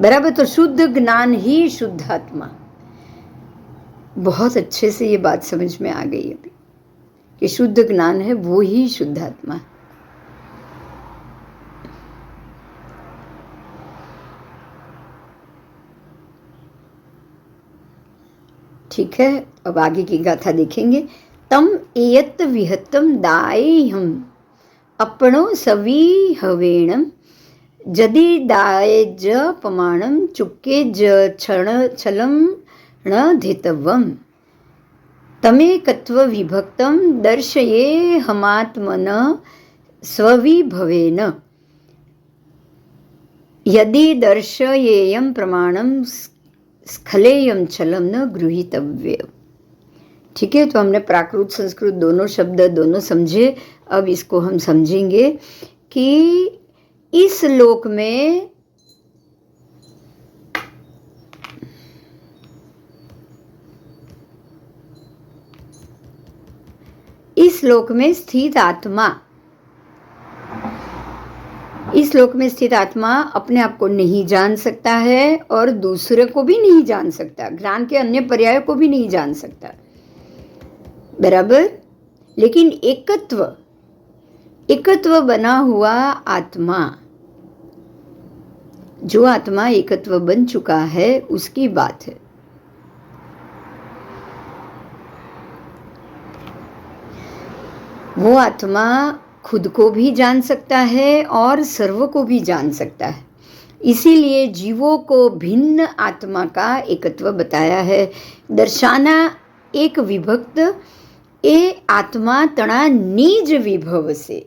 Speaker 1: बराबर। तो शुद्ध ज्ञान ही शुद्ध आत्मा। बहुत अच्छे से ये बात समझ में आ गई अभी कि शुद्ध ज्ञान है वो ही शुद्ध आत्मा। ठीक है, अब आगे की गाथा देखेंगे। तम एयत विहतम दाय हम अपनो सवी हवेणम जदि दाय ज पमाणम चुके ज क्षण छलम न धितवम तमेकत्व विभक्तम दर्शये हमात्मन स्वविभवेन यदि दर्शयेयम प्रमाणम स्खलेयम छलम न गृहीतव्य। ठीक है, तो हमने प्राकृत संस्कृत दोनों शब्द दोनों समझे। अब इसको हम समझेंगे कि इस लोक में स्थित आत्मा, इस लोक में स्थित आत्मा अपने आप को नहीं जान सकता है और दूसरे को भी नहीं जान सकता, ज्ञान के अन्य पर्यायों को भी नहीं जान सकता। बराबर। लेकिन एकत्व बना हुआ आत्मा, जो आत्मा एकत्व बन चुका है उसकी बात है। वो आत्मा खुद को भी जान सकता है और सर्व को भी जान सकता है। इसीलिए जीवों को भिन्न आत्मा का एकत्व बताया है। दर्शाना एक विभक्त ए आत्मा तणा निज विभव से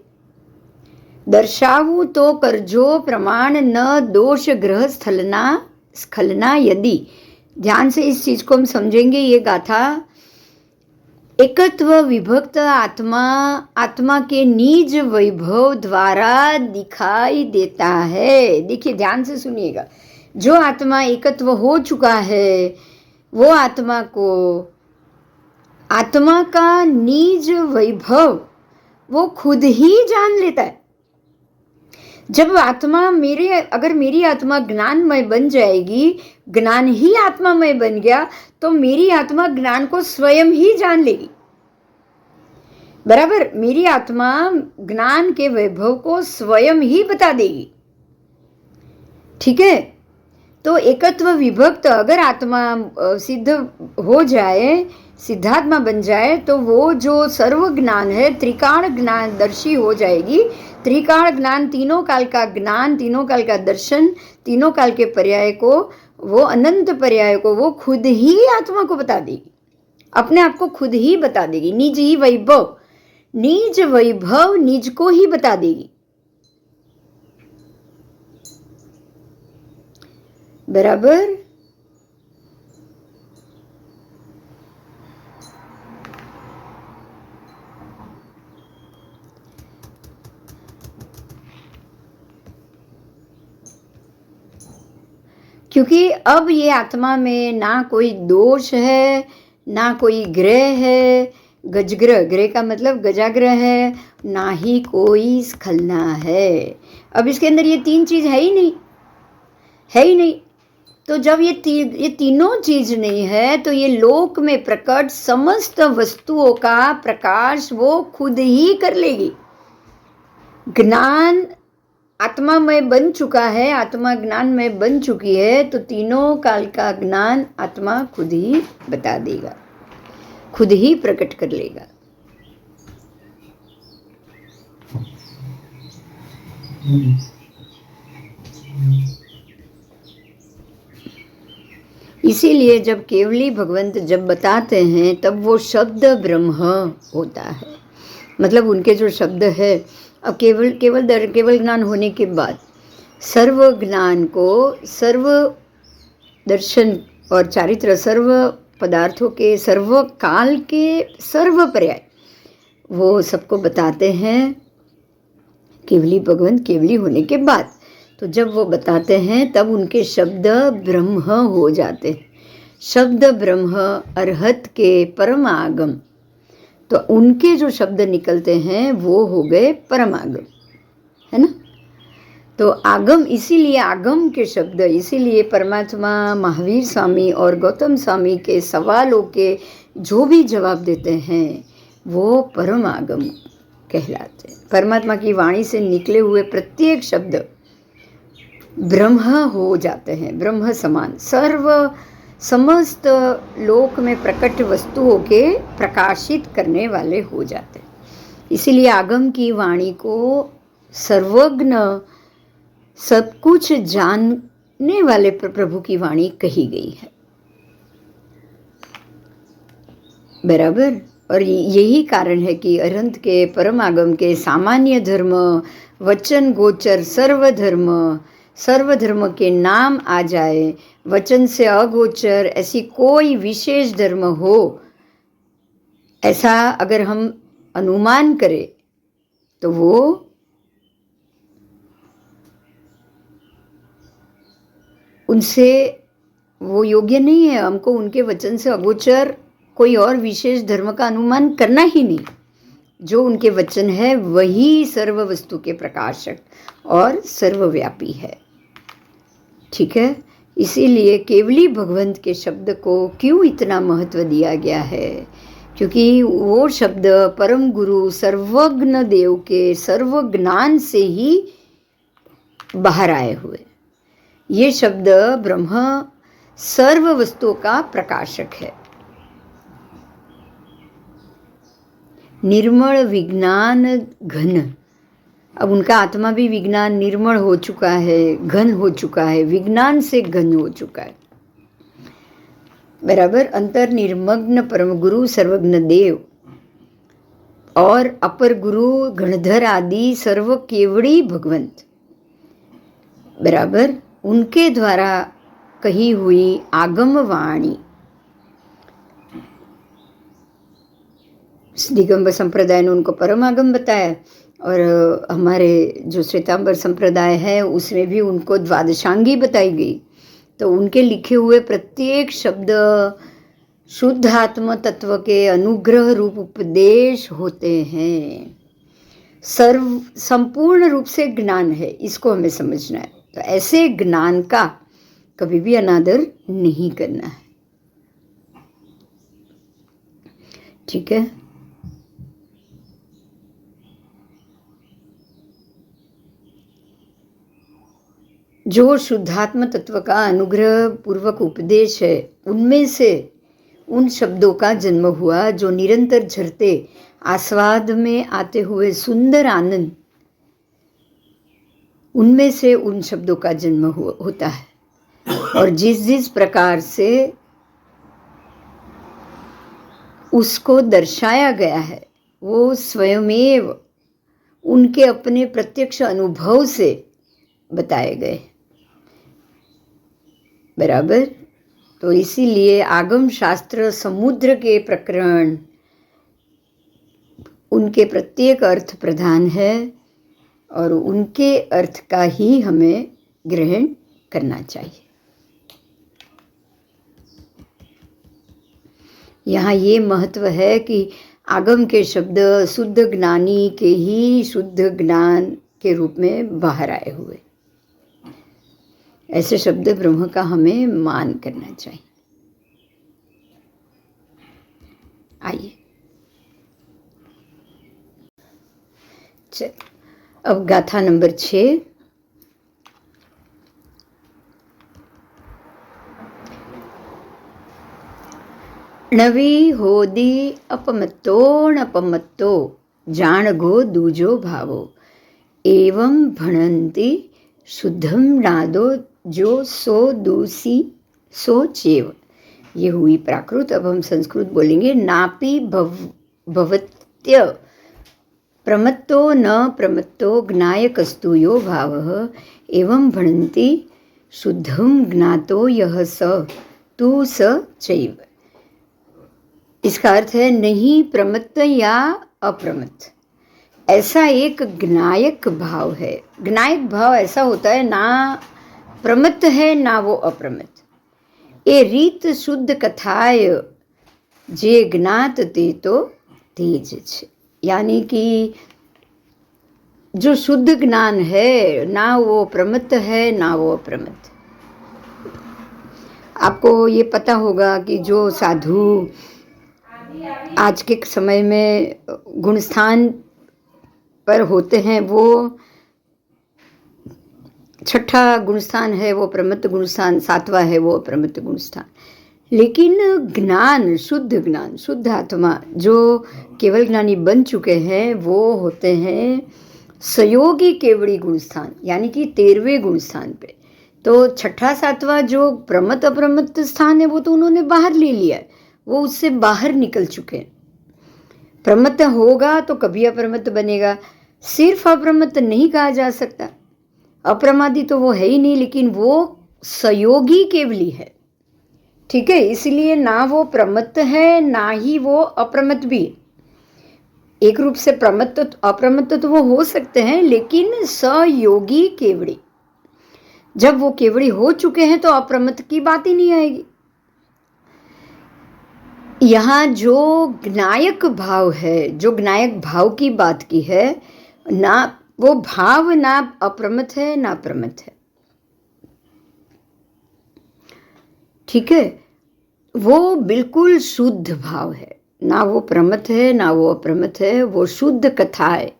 Speaker 1: दर्शावू तो करजो प्रमाण न दोष ग्रह स्खलना यदि। ध्यान से इस चीज को हम समझेंगे। ये गाथा एकत्व विभक्त आत्मा के निज वैभव द्वारा दिखाई देता है। देखिए, ध्यान से सुनिएगा। जो आत्मा एकत्व हो चुका है वो आत्मा को, आत्मा का निज वैभव वो खुद ही जान लेता है। जब आत्मा अगर मेरी आत्मा ज्ञानमय बन जाएगी, ज्ञान ही आत्मामय बन गया, तो मेरी आत्मा ज्ञान को स्वयं ही जान लेगी। बराबर। मेरी आत्मा ज्ञान के वैभव को स्वयं ही बता देगी। ठीक है, तो एकत्व विभक्त अगर आत्मा सिद्ध हो जाए, सिद्धात्मा बन जाए, तो वो जो सर्व ज्ञान है त्रिकाण ज्ञान दर्शी हो जाएगी। त्रिकाण ज्ञान, तीनों काल का ज्ञान, तीनों काल का दर्शन, तीनों काल के पर्याय को, वो अनंत पर्याय को वो खुद ही आत्मा को बता देगी, अपने आप को खुद ही बता देगी। निज ही वैभव, निज वैभव निज को ही बता देगी। बराबर। क्योंकि अब ये आत्मा में ना कोई दोष है, ना कोई ग्रह है, गजग्रह, ग्रह का मतलब गजाग्रह है, ना ही कोई स्खलना है। अब इसके अंदर ये तीन चीज है ही नहीं, है ही नहीं। तो जब ये तीनों चीज नहीं है तो ये लोक में प्रकट समस्त वस्तुओं का प्रकाश वो खुद ही कर लेगी। ज्ञान आत्मा में बन चुका है, आत्मा ज्ञान में बन चुकी है, तो तीनों काल का ज्ञान आत्मा खुद ही बता देगा, खुद ही प्रकट कर लेगा। इसीलिए जब केवली भगवंत जब बताते हैं तब वो शब्द ब्रह्म होता है। मतलब उनके जो शब्द है, अब केवल ज्ञान होने के बाद सर्व ज्ञान को, सर्व दर्शन और चारित्र, सर्व पदार्थों के, सर्व काल के सर्व पर्याय वो सबको बताते हैं केवली भगवंत केवली होने के बाद। तो जब वो बताते हैं तब उनके शब्द ब्रह्म हो जाते हैं। शब्द ब्रह्म अरहत के परम आगम, तो उनके जो शब्द निकलते हैं वो हो गए परम आगम, है ना। तो आगम, इसीलिए आगम के शब्द, इसीलिए परमात्मा महावीर स्वामी और गौतम स्वामी के सवालों के जो भी जवाब देते हैं वो परम आगम कहलाते हैं। परमात्मा की वाणी से निकले हुए प्रत्येक शब्द ब्रह्म हो जाते हैं, ब्रह्म समान, समस्त लोक में प्रकट वस्तुओं के प्रकाशित करने वाले हो जाते हैं। इसीलिए आगम की वाणी को सर्वज्ञ, सब कुछ जानने वाले प्रभु की वाणी कही गई है। बराबर। और यही कारण है कि अरहंत के परम आगम के सामान्य धर्म, वचन गोचर सर्वधर्म के नाम आ जाए, वचन से अगोचर ऐसी कोई विशेष धर्म हो, ऐसा अगर हम अनुमान करें तो वो उनसे वो योग्य नहीं है। हमको उनके वचन से अगोचर कोई और विशेष धर्म का अनुमान करना ही नहीं। जो उनके वचन है वही सर्व वस्तु के प्रकाशक और सर्वव्यापी है। ठीक है। इसीलिए केवली भगवंत के शब्द को क्यों इतना महत्व दिया गया है, क्योंकि वो शब्द परम गुरु सर्वज्ञ देव के सर्व ज्ञान से ही बाहर आए हुए। ये शब्द ब्रह्म सर्व वस्तुओं का प्रकाशक है। निर्मल विज्ञान घन, अब उनका आत्मा भी विज्ञान निर्मल हो चुका है, घन हो चुका है, विज्ञान से घन हो चुका है। बराबर। अंतर निर्मग्न परम गुरु सर्वज्ञ देव और अपर गुरु गणधर आदि सर्व केवड़ी भगवंत, बराबर, उनके द्वारा कही हुई आगम वाणी, दिगंबर संप्रदाय ने उनको परम आगम बताया और हमारे जो श्वेतांबर संप्रदाय है उसमें भी उनको द्वादशांगी बताई गई। तो उनके लिखे हुए प्रत्येक शब्द शुद्ध आत्म तत्व के अनुग्रह रूप उपदेश होते हैं, संपूर्ण रूप से ज्ञान है, इसको हमें समझना है। तो ऐसे ज्ञान का कभी भी अनादर नहीं करना है। ठीक है। जो शुद्धात्म तत्व का अनुग्रह पूर्वक उपदेश है, उनमें से उन शब्दों का जन्म हुआ जो निरंतर झरते आस्वाद में आते हुए सुंदर आनंद, उनमें से उन शब्दों का जन्म होता है। और जिस प्रकार से उसको दर्शाया गया है वो स्वयमेव उनके अपने प्रत्यक्ष अनुभव से बताए गए। बराबर। तो इसीलिए आगम शास्त्र समुद्र के प्रकरण उनके प्रत्येक अर्थ प्रधान है और उनके अर्थ का ही हमें ग्रहण करना चाहिए। यहाँ ये महत्व है कि आगम के शब्द शुद्ध ज्ञानी के ही शुद्ध ज्ञान के रूप में बाहर आए हुए, ऐसे शब्द ब्रह्म का हमें मान करना चाहिए। आइए अब गाथा नंबर 6। नवी होदी अपमत्तो जान गो दूजो भावो एवं भणंती शुद्धम नादो जो सो दूसी सो चेव। ये हुई प्राकृत। अब हम संस्कृत बोलेंगे। नापि भवत्य प्रमत्तो न प्रमत्तो ज्ञायकस्तु यो भावः एवं भणंती शुद्धम ज्ञातो यह स तू स चैव। इसका अर्थ है नहीं प्रमत्त या अप्रमत्त, ऐसा एक ज्ञायक भाव है। ज्ञायक भाव ऐसा होता है ना प्रमत्त है ना वो अप्रमत्त। ये रीत शुद्ध कथाय जे ज्ञात ते तो तेज छे। यानी कि जो शुद्ध ज्ञान है ना वो प्रमत्त है ना वो अप्रमत्त। आपको ये पता होगा कि जो साधु आज के समय में गुणस्थान पर होते हैं, वो छठा गुणस्थान है वो प्रमत्त गुणस्थान, सातवां है वो अप्रमत्त गुणस्थान। लेकिन ज्ञान, शुद्ध आत्मा जो केवल ज्ञानी बन चुके हैं, वो होते हैं सहयोगी केवड़ी गुणस्थान, यानी कि 13वें गुणस्थान पे। तो छठा सातवां जो प्रमत्त अप्रमत्त स्थान है वो तो उन्होंने बाहर ले लिया है, वो उससे बाहर निकल चुके हैं। प्रमत्त होगा तो कभी अप्रमत्त बनेगा। सिर्फ अप्रमत्त नहीं कहा जा सकता, अप्रमादी तो वो है ही नहीं, लेकिन वो सहयोगी केवली है। ठीक है, इसलिए ना वो प्रमत्त है ना ही वो अप्रमत्त भी। एक रूप से प्रमत्त अप्रमत्त तो वो हो सकते हैं, लेकिन सहयोगी केवड़ी। जब वो केवड़ी हो चुके हैं तो अप्रमत्त की बात ही नहीं आएगी। यहाँ जो ज्ञायक भाव है, जो ज्ञायक भाव की बात की है, ना वो भाव ना अप्रमत्त है ना प्रमत्त है। ठीक है, वो बिल्कुल शुद्ध भाव है, ना वो प्रमत्त है ना वो अप्रमत्त है। वो शुद्ध कथा है,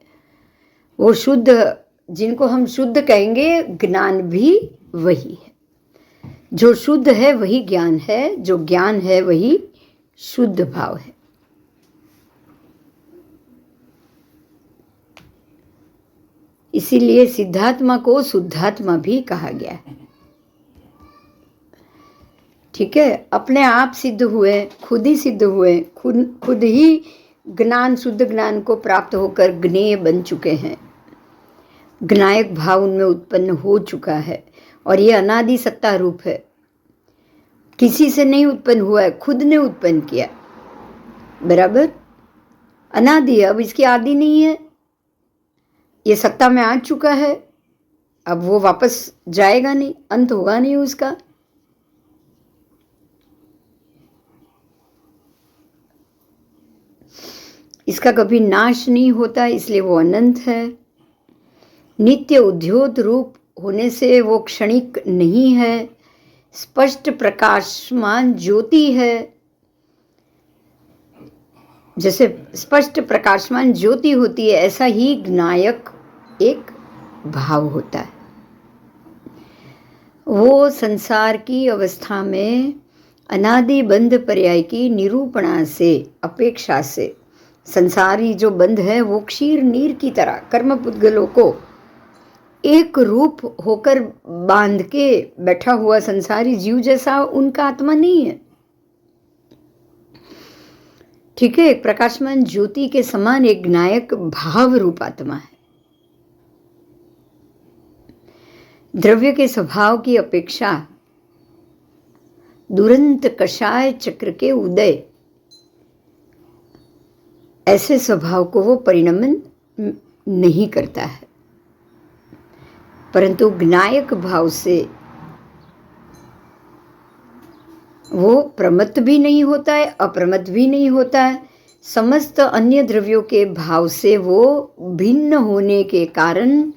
Speaker 1: वो शुद्ध, जिनको हम शुद्ध कहेंगे, ज्ञान भी वही है। जो शुद्ध है वही ज्ञान है, जो ज्ञान है वही शुद्ध भाव है। इसीलिए सिद्धात्मा को शुद्धात्मा भी कहा गया है। ठीक है, अपने आप सिद्ध हुए, खुद ही सिद्ध हुए, खुद ही ज्ञान, शुद्ध ज्ञान को प्राप्त होकर ज्ञेय बन चुके हैं। ज्ञायक भाव उनमें उत्पन्न हो चुका है और ये अनादि सत्ता रूप है, किसी से नहीं उत्पन्न हुआ है, खुद ने उत्पन्न किया। बराबर, अनादि है, अब इसकी आदि नहीं है, ये सत्ता में आ चुका है, अब वो वापस जाएगा नहीं, अंत होगा नहीं उसका। इसका कभी नाश नहीं होता, इसलिए वो अनंत है। नित्य उद्योत रूप होने से वो क्षणिक नहीं है, स्पष्ट प्रकाशमान ज्योति है। जैसे स्पष्ट प्रकाशमान ज्योति होती है, ऐसा ही ज्ञायक एक भाव होता है। वो संसार की अवस्था में अनादि बंध पर्याय की निरूपणा से, अपेक्षा से, संसारी जो बंध है वो क्षीर नीर की तरह कर्म पुद्गलों को एक रूप होकर बांध के बैठा हुआ संसारी जीव जैसा उनका आत्मा नहीं है। ठीक है, एक प्रकाशमान ज्योति के समान एक ज्ञायक भाव रूप आत्मा है। द्रव्य के स्वभाव की अपेक्षा दुरंत कषाय चक्र के उदय, ऐसे स्वभाव को वो परिणमन नहीं करता है, परंतु ज्ञायक भाव से वो प्रमत्त भी नहीं होता है, अप्रमत्त भी नहीं होता है। समस्त अन्य द्रव्यों के भाव से वो भिन्न होने के कारण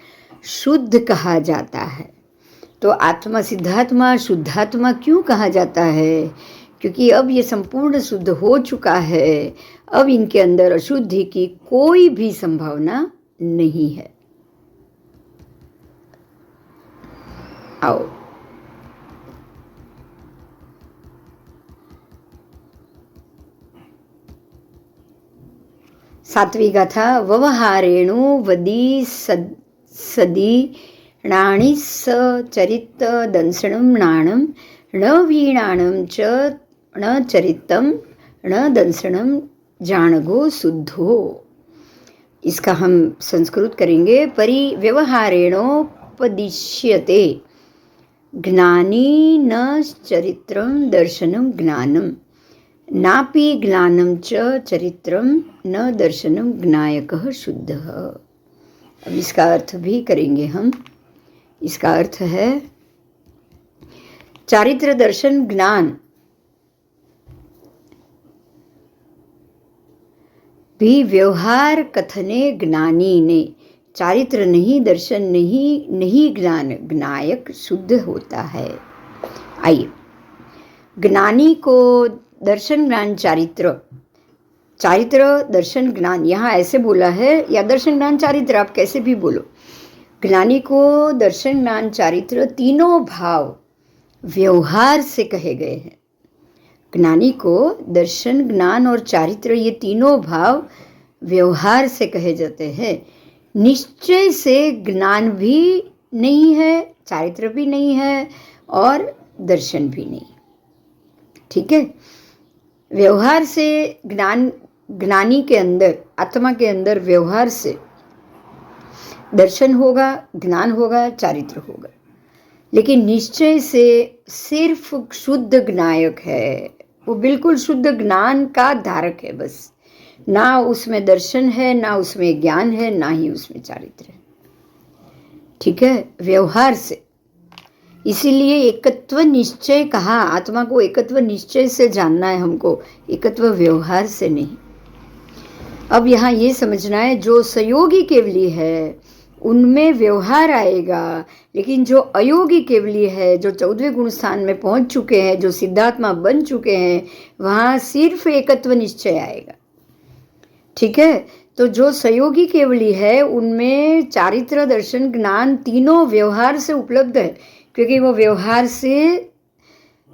Speaker 1: शुद्ध कहा जाता है। तो आत्मा, सिद्धात्मा, शुद्धात्मा क्यों कहा जाता है? क्योंकि अब ये संपूर्ण शुद्ध हो चुका है, अब इनके अंदर अशुद्धि की कोई भी संभावना नहीं है। आओ, सात्वी गाथा। व्यवहारेणु वदी सदी णाणि स चरित दंसणम नाणम न वीणाणम च न चरितम न दंसणम जाणगो शुद्धो। इसका हम संस्कृत करेंगे। परिव्यवहारेणोपदिश्यते ज्ञानी न चरित्रम दर्शनम ज्ञानम नापि ज्ञानम च चरित्रम न दर्शनम ज्ञायकः शुद्धः। अब इसका अर्थ भी करेंगे हम। इसका अर्थ है चारित्र दर्शन ज्ञान भी व्यवहार कथने ज्ञानी ने, चारित्र नहीं, दर्शन नहीं, नहीं ज्ञान, ज्ञायक शुद्ध होता है। आइए, ज्ञानी को दर्शन ज्ञान चारित्र, चारित्र दर्शन ज्ञान, यहाँ ऐसे बोला है, या दर्शन ज्ञान चारित्र आप कैसे भी बोलो। ज्ञानी को दर्शन ज्ञान चारित्र तीनों भाव व्यवहार से कहे गए हैं। ज्ञानी को दर्शन ज्ञान और चारित्र ये तीनों भाव व्यवहार से कहे जाते हैं। निश्चय से ज्ञान भी नहीं है, चारित्र भी नहीं है और दर्शन भी नहीं। ठीक है, व्यवहार से ज्ञान, ज्ञानी के अंदर, आत्मा के अंदर व्यवहार से दर्शन होगा, ज्ञान होगा, चारित्र होगा, लेकिन निश्चय से सिर्फ शुद्ध ज्ञायक है। वो बिल्कुल शुद्ध ज्ञान का धारक है, बस। ना उसमें दर्शन है, ना उसमें ज्ञान है, ना ही उसमें चारित्र है। ठीक है, व्यवहार से। इसीलिए एकत्व निश्चय कहा, आत्मा को एकत्व निश्चय से जानना है हमको, एकत्व व्यवहार से नहीं। अब यहाँ ये समझना है, जो संयोगी केवली है उनमें व्यवहार आएगा, लेकिन जो अयोगी केवली है, जो 14वें गुण स्थान में पहुंच चुके हैं, जो सिद्धात्मा बन चुके हैं, वहाँ सिर्फ एकत्व निश्चय आएगा। ठीक है, तो जो संयोगी केवली है उनमें चारित्र दर्शन ज्ञान तीनों व्यवहार से उपलब्ध है, क्योंकि वो व्यवहार से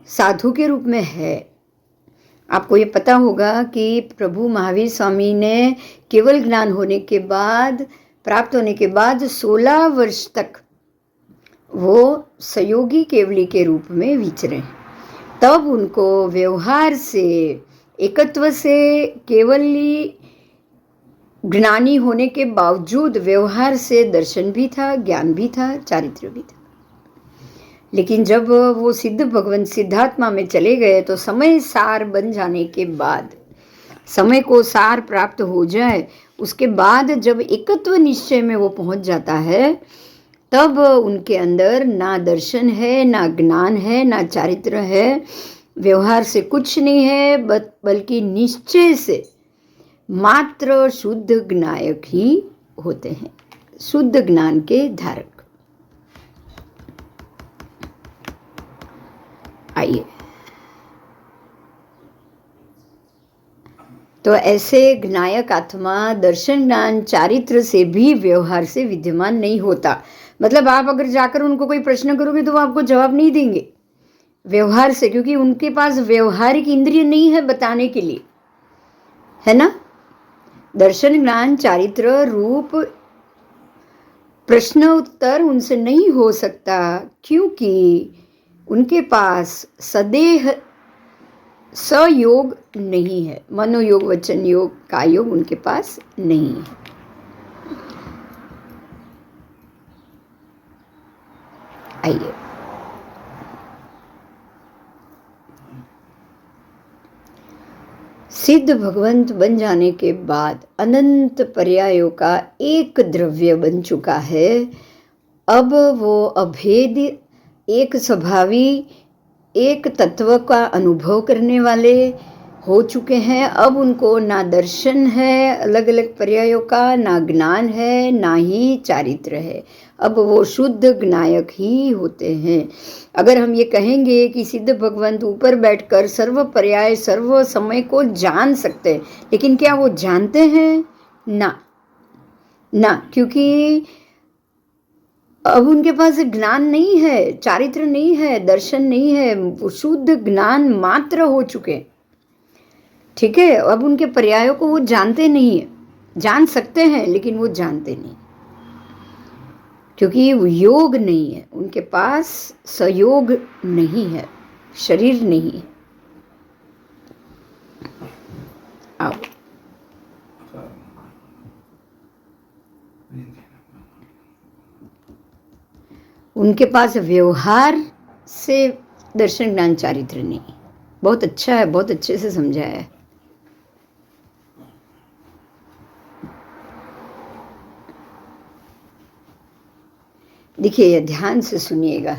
Speaker 1: साधु के रूप में है। आपको ये पता होगा कि प्रभु महावीर स्वामी ने केवल ज्ञान होने के बाद, प्राप्त होने के बाद 16 वर्ष तक वो संयोगी केवली के रूप में विचरे। तब उनको व्यवहार से, एकत्व से, केवली ज्ञानी होने के बावजूद व्यवहार से दर्शन भी था, ज्ञान भी था, चारित्र भी था। लेकिन जब वो सिद्ध भगवान सिद्धात्मा में चले गए तो समय सार बन जाने के बाद, समय को सार प्राप्त हो जाए, उसके बाद जब एकत्व निश्चय में वो पहुंच जाता है, तब उनके अंदर ना दर्शन है, ना ज्ञान है, ना चारित्र है, व्यवहार से कुछ नहीं है, बल्कि निश्चय से मात्र शुद्ध ज्ञायक ही होते हैं, शुद्ध ज्ञान के धारक। आइए, तो ऐसे ज्ञायक आत्मा दर्शन ज्ञान चारित्र से भी व्यवहार से विद्यमान नहीं होता। मतलब आप अगर जाकर उनको कोई प्रश्न करोगे तो वो आपको जवाब नहीं देंगे व्यवहार से, क्योंकि उनके पास व्यवहारिक इंद्रिय नहीं है बताने के लिए, है ना। दर्शन ज्ञान चारित्र रूप प्रश्न उत्तर उनसे नहीं हो सकता, क्योंकि उनके पास सदेह सयोग नहीं है, मनोयोग वचन योग का योग उनके पास नहीं है। आइए, सिद्ध भगवंत बन जाने के बाद अनंत पर्यायों का एक द्रव्य बन चुका है। अब वो अभेद, एक स्वभावी, एक तत्व का अनुभव करने वाले हो चुके हैं। अब उनको ना दर्शन है अलग अलग पर्यायों का, ना ज्ञान है, ना ही चारित्र है। अब वो शुद्ध ज्ञायक ही होते हैं। अगर हम ये कहेंगे कि सिद्ध भगवंत ऊपर बैठकर सर्व पर्याय सर्व समय को जान सकते हैं, लेकिन क्या वो जानते हैं? ना, क्योंकि अब उनके पास ज्ञान नहीं है, चारित्र नहीं है, दर्शन नहीं है, वो शुद्ध ज्ञान मात्र हो चुके। ठीक है, अब उनके पर्यायों को वो जानते नहीं है। जान सकते हैं लेकिन वो जानते नहीं, क्योंकि वो योग नहीं है उनके पास, सयोग नहीं है, शरीर नहीं है। आओ, उनके पास व्यवहार से दर्शन ज्ञान चारित्र नहीं। बहुत अच्छा है, बहुत अच्छे से समझाया है। देखिए, ध्यान से सुनिएगा।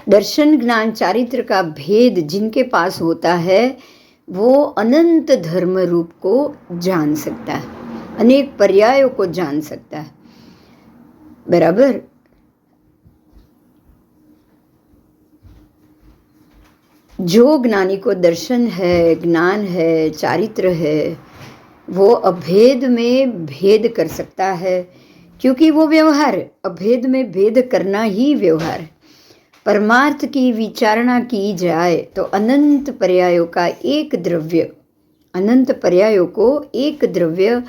Speaker 1: दर्शन ज्ञान चारित्र का भेद जिनके पास होता है वो अनंत धर्म रूप को जान सकता है, अनेक पर्यायों को जान सकता है। बराबर। जो ज्ञानी को दर्शन है, ज्ञान है, चारित्र है, वो अभेद में भेद कर सकता है, क्योंकि वो व्यवहार है। अभेद में भेद करना ही व्यवहार है। परमार्थ की विचारणा की जाए तो अनंत पर्यायों का एक द्रव्य, अनंत पर्यायों को एक द्रव्य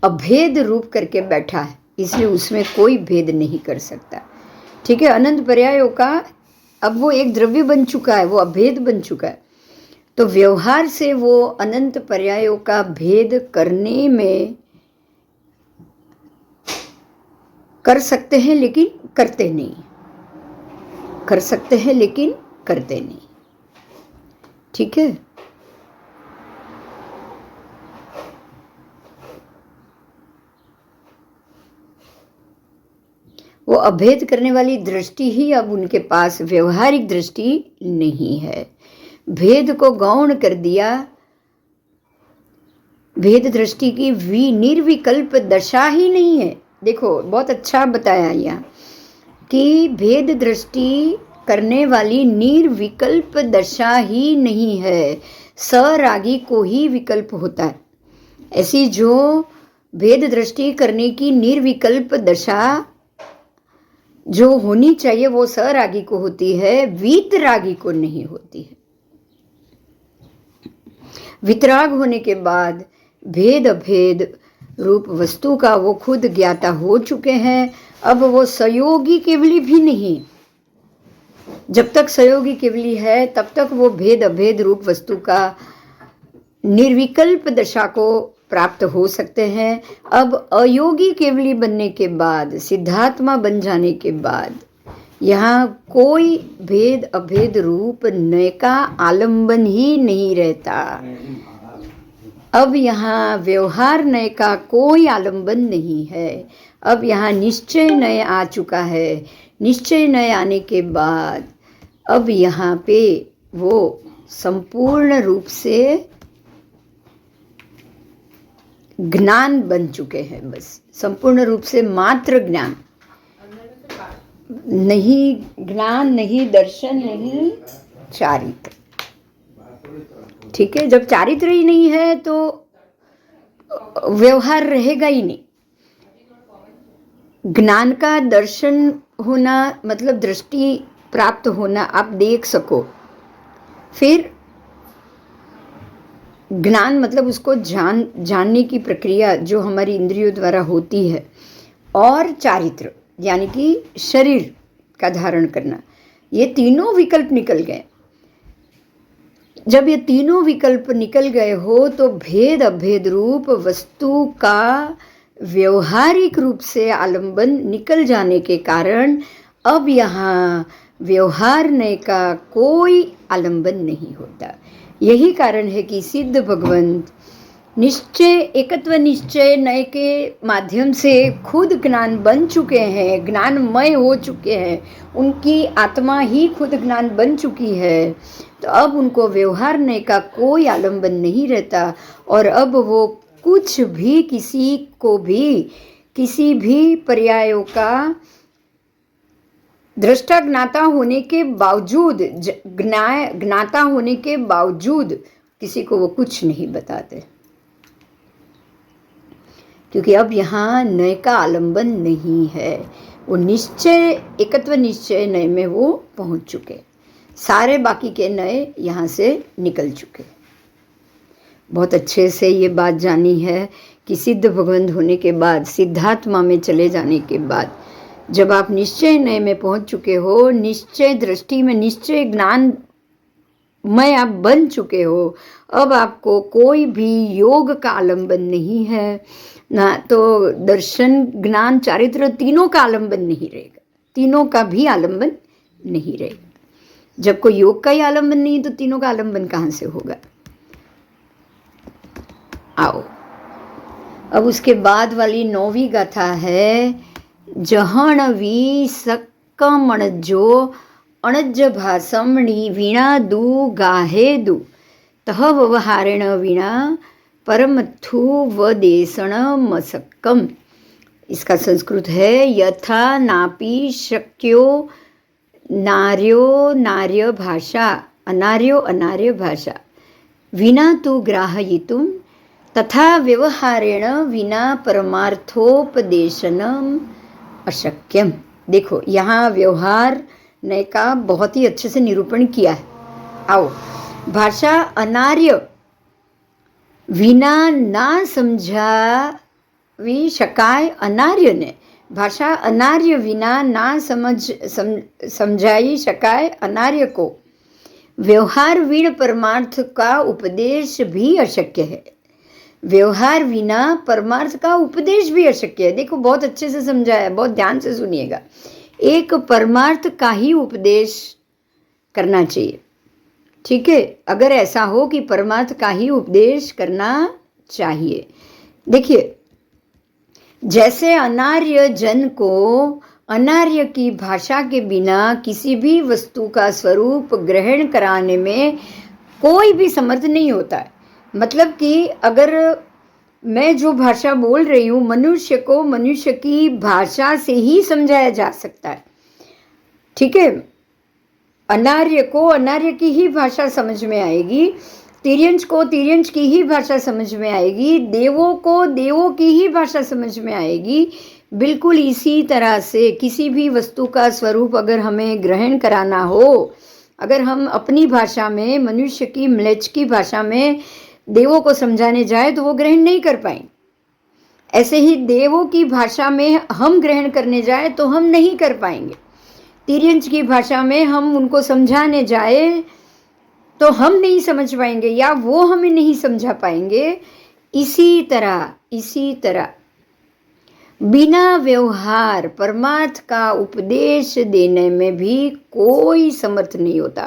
Speaker 1: अभेद रूप करके बैठा है, इसलिए उसमें कोई भेद नहीं कर सकता। ठीक है, अनंत पर्यायों का अब वो एक द्रव्य बन चुका है, वो अभेद बन चुका है। तो व्यवहार से वो अनंत पर्यायों का भेद करने में कर सकते हैं लेकिन करते नहीं, कर सकते हैं लेकिन करते नहीं। ठीक है, वो अभेद करने वाली दृष्टि ही अब उनके पास व्यवहारिक दृष्टि नहीं है। भेद को गौण कर दिया, भेद दृष्टि की निर्विकल्प दशा ही नहीं है। देखो, बहुत अच्छा बताया यहाँ कि भेद दृष्टि करने वाली निर्विकल्प दशा ही नहीं है, सरागी को ही विकल्प होता है। ऐसी जो भेद दृष्टि करने की निर्विकल्प दशा जो होनी चाहिए वो सरागी को होती है, वीतरागी को नहीं होती है। वितराग होने के बाद भेद अभेद रूप वस्तु का वो खुद ज्ञाता हो चुके हैं। अब वो सहयोगी केवली भी नहीं, जब तक सहयोगी केवली है तब तक वो भेद अभेद रूप वस्तु का निर्विकल्प दशा को प्राप्त हो सकते हैं। अब अयोगी केवली बनने के बाद, सिद्धात्मा बन जाने के बाद यहाँ कोई भेद अभेद रूप नय का आलंबन ही नहीं रहता। अब यहाँ व्यवहार नय का कोई आलंबन नहीं है। अब यहाँ निश्चय नय आ चुका है। निश्चय नय आने के बाद अब यहाँ पे वो संपूर्ण रूप से ज्ञान बन चुके हैं। बस संपूर्ण रूप से मात्र ज्ञान, नहीं ज्ञान, नहीं दर्शन, नहीं चारित्र। ठीक है, जब चारित्र ही नहीं है तो व्यवहार रहेगा ही नहीं। ज्ञान का दर्शन होना मतलब दृष्टि प्राप्त होना, आप देख सको। फिर ज्ञान मतलब उसको जानने की प्रक्रिया जो हमारी इंद्रियों द्वारा होती है, और चारित्र यानी कि शरीर का धारण करना, ये तीनों विकल्प निकल गए। जब ये तीनों विकल्प निकल गए हो तो भेद अभेद रूप वस्तु का व्यवहारिक रूप से आलंबन निकल जाने के कारण अब यहाँ व्यवहारने का कोई आलंबन नहीं होता। यही कारण है कि सिद्ध भगवंत निश्चय एकत्व निश्चय नय के माध्यम से खुद ज्ञान बन चुके हैं, ज्ञानमय हो चुके हैं, उनकी आत्मा ही खुद ज्ञान बन चुकी है। तो अब उनको व्यवहारने का कोई आलंबन नहीं रहता और अब वो कुछ भी किसी को भी किसी भी पर्यायों का दृष्टा ज्ञाता होने के बावजूद ज्ञाता होने के बावजूद किसी को वो कुछ नहीं बताते, क्योंकि अब यहाँ नय का आलंबन नहीं है। वो निश्चय एकत्व निश्चय नय में वो पहुँच चुके, सारे बाकी के नय यहाँ से निकल चुके। बहुत अच्छे से ये बात जानी है कि सिद्ध भगवंत होने के बाद, सिद्धात्मा में चले जाने के बाद, जब आप निश्चय नय में पहुँच चुके हो, निश्चय दृष्टि में निश्चय ज्ञान में आप बन चुके हो, अब आपको कोई भी योग का आलंबन नहीं है ना, तो दर्शन ज्ञान चारित्र तीनों का आलंबन नहीं रहेगा, तीनों का भी आलंबन नहीं रहेगा। जब कोई योग का ही आलंबन नहीं तो तीनों का आलंबन कहाँ से होगा। आओ अब उसके बाद वाली 9वीं गाथा है, जहणवी सक्कमणजो अणज भासमणी वीणा दू गाहे दू तह व्यवहारेण वीणा परमथु वदेशण मसक्कम। इसका संस्कृत है, यथा नापि शक्यो नार्यो नार्य भाषा अनार्यो अनार्य भाषा विना तु ग्राहयितुं तथा व्यवहारेण विना परमार्थोपदेशनम अशक्यम। देखो यहाँ व्यवहार ने का बहुत ही अच्छे से निरूपण किया है। आओ, भाषा अनार्य विना ना समझावी शकाय अनार्य ने, भाषा अनार्य विना ना समझाई शकाय अनार्य को व्यवहार वीण परमार्थ का उपदेश भी अशक्य है। व्यवहार बिना परमार्थ का उपदेश भी अशक्य है। देखो बहुत अच्छे से समझाया, बहुत ध्यान से सुनिएगा। एक परमार्थ का ही उपदेश करना चाहिए, ठीक है, अगर ऐसा हो कि परमार्थ का ही उपदेश करना चाहिए। देखिए, जैसे अनार्य जन को अनार्य की भाषा के बिना किसी भी वस्तु का स्वरूप ग्रहण कराने में कोई भी समर्थ नहीं होता है। मतलब कि अगर मैं जो भाषा बोल रही हूँ, मनुष्य को मनुष्य की भाषा से ही समझाया जा सकता है, ठीक है। अनार्य को अनार्य की ही भाषा समझ में आएगी, तिर्यंच को तिर्यंच की ही भाषा समझ में आएगी, देवों को देवों की ही भाषा समझ में आएगी। बिल्कुल इसी तरह से किसी भी वस्तु का स्वरूप अगर हमें ग्रहण कराना हो, अगर हम अपनी भाषा में, मनुष्य की म्लेच्छ की भाषा में देवों को समझाने जाए तो वो ग्रहण नहीं कर पाएंगे। ऐसे ही देवों की भाषा में हम ग्रहण करने जाए तो हम नहीं कर पाएंगे। तिर्यंच की भाषा में हम उनको समझाने जाए तो हम नहीं समझ पाएंगे या वो हमें नहीं समझा पाएंगे। इसी तरह बिना व्यवहार परमार्थ का उपदेश देने में भी कोई समर्थ नहीं होता।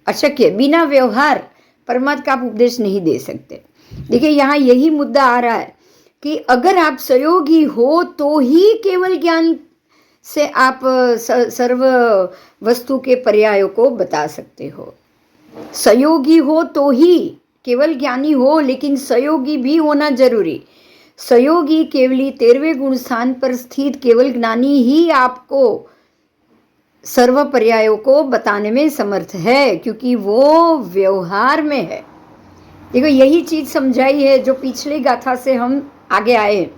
Speaker 1: अशक्य बिना व्यवहार परमार्थ का आप उपदेश नहीं दे सकते। देखिए यहाँ यही मुद्दा आ रहा है कि अगर आप सहयोगी हो तो ही केवल ज्ञान से आप सर्व वस्तु के पर्यायों को बता सकते हो। सहयोगी हो तो ही, केवल ज्ञानी हो लेकिन सहयोगी भी होना जरूरी। सहयोगी केवली 13वें गुण स्थान पर स्थित केवल ज्ञानी ही आपको सर्व पर्यायों को बताने में समर्थ है, क्योंकि वो व्यवहार में है। देखो यही चीज समझाई है जो पिछली गाथा से हम आगे आए।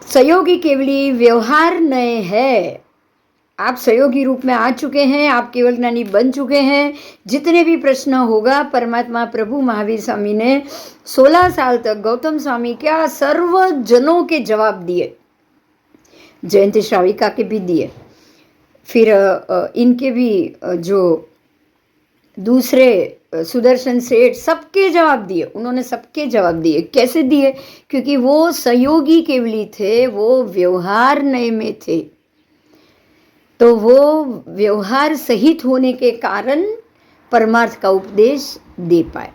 Speaker 1: सहयोगी केवली व्यवहार नए है। आप सहयोगी रूप में आ चुके हैं, आप केवल ज्ञानी बन चुके हैं। जितने भी प्रश्न होगा, परमात्मा प्रभु महावीर स्वामी ने 16 साल तक गौतम स्वामी क्या सर्व जनों के जवाब दिए, जयंती श्राविका के भी दिए, फिर इनके भी जो दूसरे सुदर्शन सेठ सबके जवाब दिए, उन्होंने सबके जवाब दिए। कैसे दिए? क्योंकि वो सहयोगी केवली थे, वो व्यवहार नए में थे, तो वो व्यवहार सहित होने के कारण परमार्थ का उपदेश दे पाए।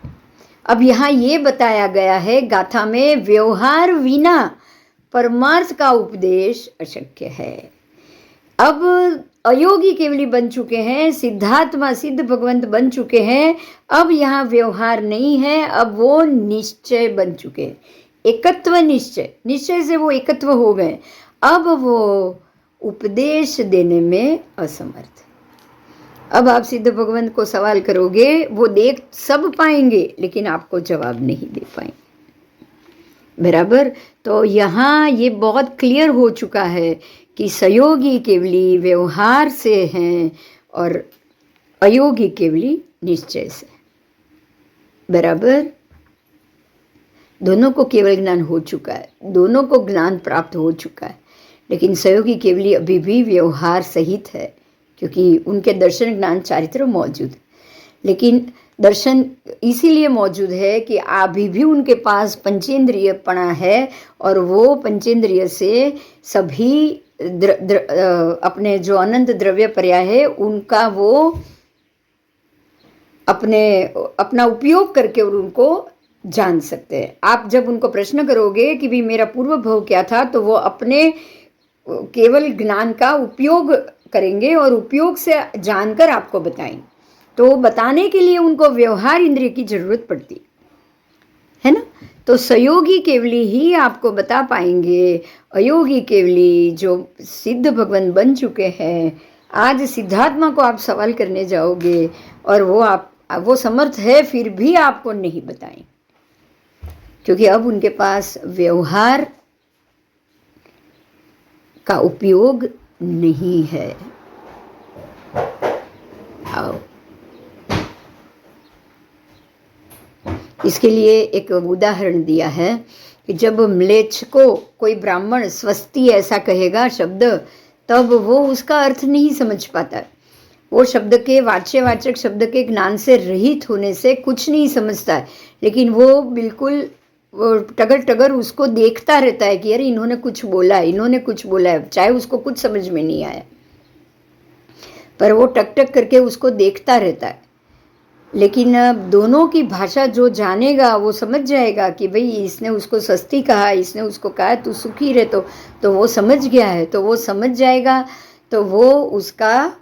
Speaker 1: अब यहाँ ये बताया गया है गाथा में, व्यवहार विना परमार्थ का उपदेश अशक्य है। अब अयोगी केवली बन चुके हैं, सिद्धात्मा सिद्ध भगवंत बन चुके हैं, अब यहाँ व्यवहार नहीं है, अब वो निश्चय बन चुके हैं, एकत्व निश्चय, निश्चय से वो एकत्व हो गए। अब वो उपदेश देने में असमर्थ। अब आप सिद्ध भगवंत को सवाल करोगे, वो देख सब पाएंगे लेकिन आपको जवाब नहीं दे पाएंगे, बराबर। तो यहाँ ये बहुत क्लियर हो चुका है कि सहयोगी केवली व्यवहार से हैं और अयोगी केवली निश्चय से, बराबर। दोनों को केवल ज्ञान हो चुका है, दोनों को ज्ञान प्राप्त हो चुका है, लेकिन सहयोगी केवली अभी भी व्यवहार सहित है, क्योंकि उनके दर्शन ज्ञान चारित्र मौजूद है। लेकिन दर्शन इसीलिए मौजूद है कि अभी भी उनके पास पंचेंद्रियपणा है, और वो पंचेंद्रिय से सभी अपने जो अनंत द्रव्य पर्याय है उनका वो अपना उपयोग करके और उनको जान सकते हैं। आप जब उनको प्रश्न करोगे कि भी मेरा पूर्व भव क्या था, तो वो अपने केवल ज्ञान का उपयोग करेंगे और उपयोग से जानकर आपको बताएंगे। तो बताने के लिए उनको व्यवहार इंद्रिय की जरूरत पड़ती है ना। तो सहयोगी केवली ही आपको बता पाएंगे, अयोगी केवली जो सिद्ध भगवान बन चुके हैं, आज सिद्धात्मा को आप सवाल करने जाओगे और वो समर्थ है फिर भी आपको नहीं बताएं, क्योंकि अब उनके पास व्यवहार का उपयोग नहीं है। आओ, इसके लिए एक उदाहरण दिया है कि जब म्लेच्छ को कोई ब्राह्मण स्वस्ति ऐसा कहेगा शब्द, तब वो उसका अर्थ नहीं समझ पाता। वो शब्द के वाच्यवाचक शब्द के ज्ञान से रहित होने से कुछ नहीं समझता है, लेकिन वो बिल्कुल टगर टगर उसको देखता रहता है कि यार इन्होंने कुछ बोला है, इन्होंने कुछ बोला है, चाहे उसको कुछ समझ में नहीं आया, पर वो टक टक करके उसको देखता रहता है। लेकिन दोनों की भाषा जो जानेगा वो समझ जाएगा कि भाई इसने उसको सस्ती कहा, इसने उसको कहा तू सुखी रहे, तो वो समझ गया है, तो वो समझ जाएगा, तो वो उसका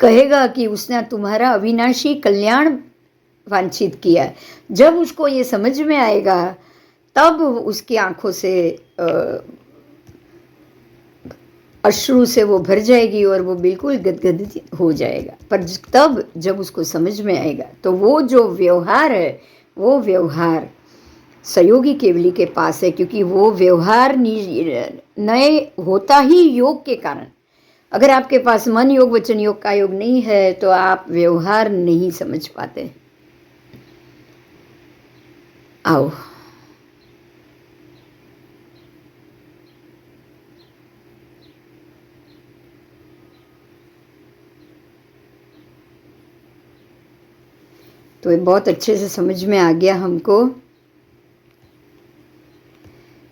Speaker 1: कहेगा कि उसने तुम्हारा अविनाशी कल्याण वांछित किया है। जब उसको ये समझ में आएगा तब उसकी आंखों से अश्रु से वो भर जाएगी और वो बिल्कुल गदगद हो जाएगा। पर तब जब उसको समझ में आएगा तो वो जो व्यवहार है वो व्यवहार सहयोगी केवली के पास है, क्योंकि वो व्यवहार नए होता ही योग के कारण। अगर आपके पास मन योग वचन योग का योग नहीं है तो आप व्यवहार नहीं समझ पाते। आओ, तो ये बहुत अच्छे से समझ में आ गया हमको।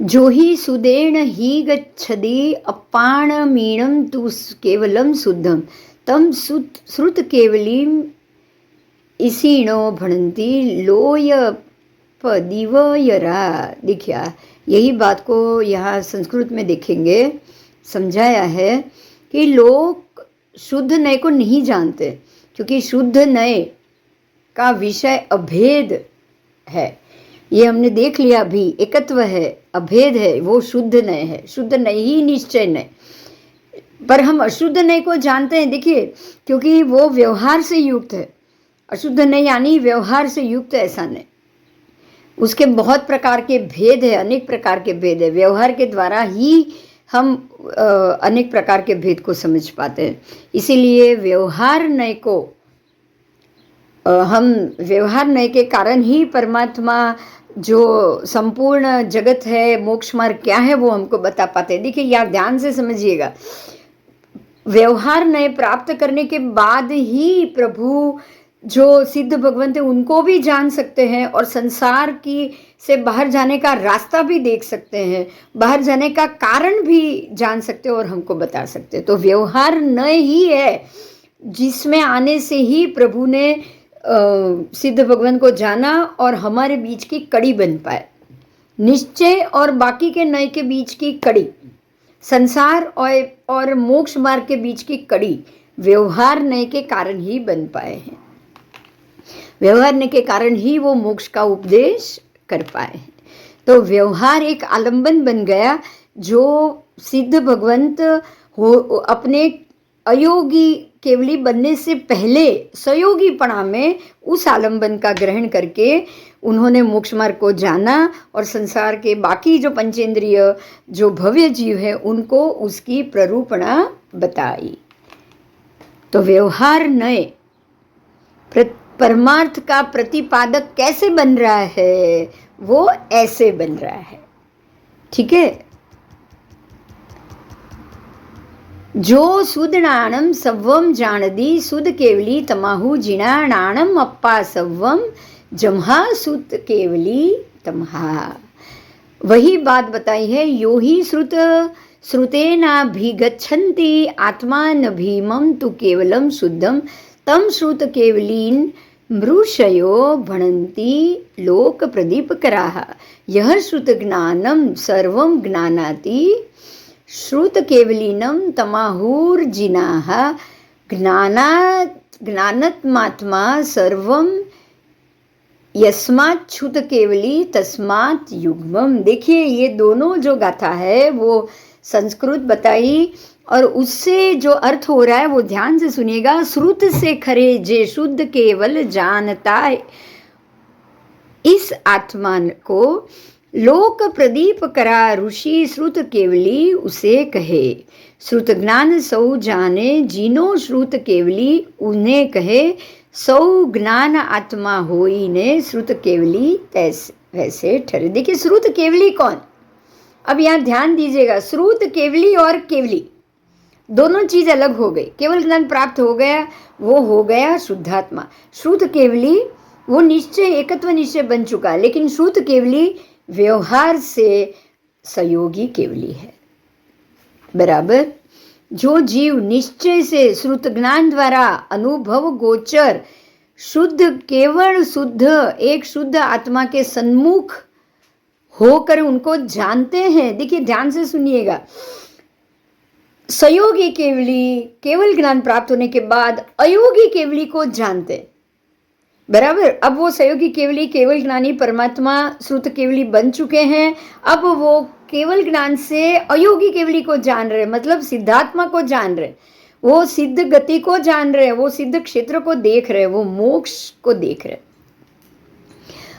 Speaker 1: जो ही सुदेण ही गच्छति अपाण मीणम तु केवलम शुद्धम तम श्रुत केवलीम इसीणो भणंती लोय पदिवयरा। देखिए यही बात को यहाँ संस्कृत में देखेंगे, समझाया है कि लोग शुद्ध नए को नहीं जानते, क्योंकि शुद्ध नए का विषय अभेद है। ये हमने देख लिया, अभी एकत्व है, अभेद है, वो शुद्ध नए है, शुद्ध नए ही निश्चय नए। पर हम अशुद्ध नए को जानते हैं, देखिए, क्योंकि वो व्यवहार से युक्त है। अशुद्ध नए यानी व्यवहार से युक्त ऐसा नहीं, उसके बहुत प्रकार के भेद है, अनेक प्रकार के भेद है। व्यवहार के द्वारा ही हम अनेक प्रकार के भेद को समझ पाते हैं। इसीलिए व्यवहार नए को हम व्यवहार नए के कारण ही परमात्मा जो संपूर्ण जगत है, मोक्ष मार्ग क्या है, वो हमको बता पाते हैं। देखिए यार ध्यान से समझिएगा, व्यवहार नए प्राप्त करने के बाद ही प्रभु जो सिद्ध भगवंत है उनको भी जान सकते हैं और संसार की से बाहर जाने का रास्ता भी देख सकते हैं, बाहर जाने का कारण भी जान सकते हैं और हमको बता सकते हैं। तो व्यवहार नए ही है जिसमें आने से ही प्रभु ने सिद्ध भगवान को जाना और हमारे बीच की कड़ी बन पाए। निश्चय और बाकी के नए के बीच की कड़ी, संसार और मोक्ष मार्ग के बीच की कड़ी व्यवहार नए के कारण ही बन पाए हैं। व्यवहार नए के कारण ही वो मोक्ष का उपदेश कर पाए हैं। तो व्यवहार एक आलंबन बन गया जो सिद्ध भगवंत हो अपने अयोगी केवली बनने से पहले सहयोगीपणा में उस आलंबन का ग्रहण करके उन्होंने मोक्ष मार्ग को जाना और संसार के बाकी जो पंचेंद्रिय जो भव्य जीव है उनको उसकी प्ररूपणा बताई। तो व्यवहार नए परमार्थ का प्रतिपादक कैसे बन रहा है, वो ऐसे बन रहा है। ठीक है, जो सुध नाणम सव्वम जानदी सुध केवली तमाहु जिनाणाणम अप्पा सव्वम जमहा सुत केवली तमहा। वही बात बताई है, यो ही श्रुतेनाभिगच्छन्ति आत्मान भीमं तु केवलम शुद्धम तम श्रुत केवलीन मृषयो भणन्ति लोक प्रदीपकराः। यह श्रुत ज्ञानम सर्वं ज्ञानाति श्रुत केवलीनम तमाहुर्जिनाः ज्ञानात्मात्मा सर्वं यस्मात् श्रुत केवली तस्मात् युग्मम। देखिए ये दोनों जो गाथा है वो संस्कृत बताई और उससे जो अर्थ हो रहा है वो ध्यान से सुनिएगा। श्रुत से खरे जे शुद्ध केवल जानता है, इस आत्मा को लोक प्रदीप करा ऋषि श्रुत केवली उसे कहे। श्रुत ज्ञान सौ जाने जिनो श्रुत केवली उन्हें कहे, सौ ज्ञान आत्मा होई ने श्रुत केवली तैसे वैसे ठहरे। देखिए श्रुत केवली कौन, अब यहाँ ध्यान दीजिएगा, श्रुत केवली और केवली दोनों चीज अलग हो गई। केवल ज्ञान प्राप्त हो गया वो हो गया शुद्धात्मा, श्रुत केवली वो निश्चय एकत्व निश्चय बन चुका, लेकिन श्रुत केवली व्यवहार से सहयोगी केवली है। बराबर, जो जीव निश्चय से श्रुत ज्ञान द्वारा अनुभव गोचर शुद्ध केवल शुद्ध एक शुद्ध आत्मा के सन्मुख होकर उनको जानते हैं। देखिए ध्यान से सुनिएगा, सहयोगी केवली केवल ज्ञान प्राप्त होने के बाद अयोगी केवली को जानते। बराबर, अब वो सहयोगी केवली केवल ज्ञानी परमात्मा श्रुत केवली बन चुके हैं। अब वो केवल ज्ञान से अयोगी केवली को जान रहे, मतलब सिद्धात्मा को जान रहे, वो सिद्ध गति को जान रहे, वो सिद्ध क्षेत्र को देख रहे, वो मोक्ष को देख रहे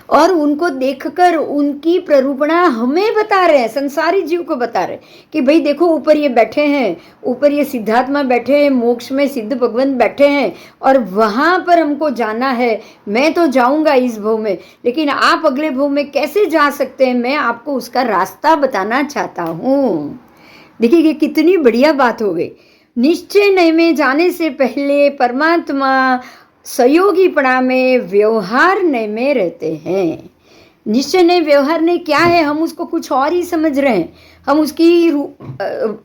Speaker 1: और उनको देखकर उनकी प्ररूपणा हमें बता रहे हैं, संसारी जीव को बता रहे कि भाई देखो ऊपर ये बैठे हैं, ऊपर ये सिद्धात्मा बैठे हैं, मोक्ष में सिद्ध भगवान बैठे हैं और वहाँ पर हमको जाना है। मैं तो जाऊँगा इस भव में, लेकिन आप अगले भव में कैसे जा सकते हैं, मैं आपको उसका रास्ता बताना चाहता हूँ। देखिए ये कितनी बढ़िया बात हो गई। निश्चय नए में जाने से पहले परमात्मा सहयोगीपणा में व्यवहार नए में रहते हैं। निश्चय नए व्यवहार नए क्या है, हम उसको कुछ और ही समझ रहे हैं, हम उसकी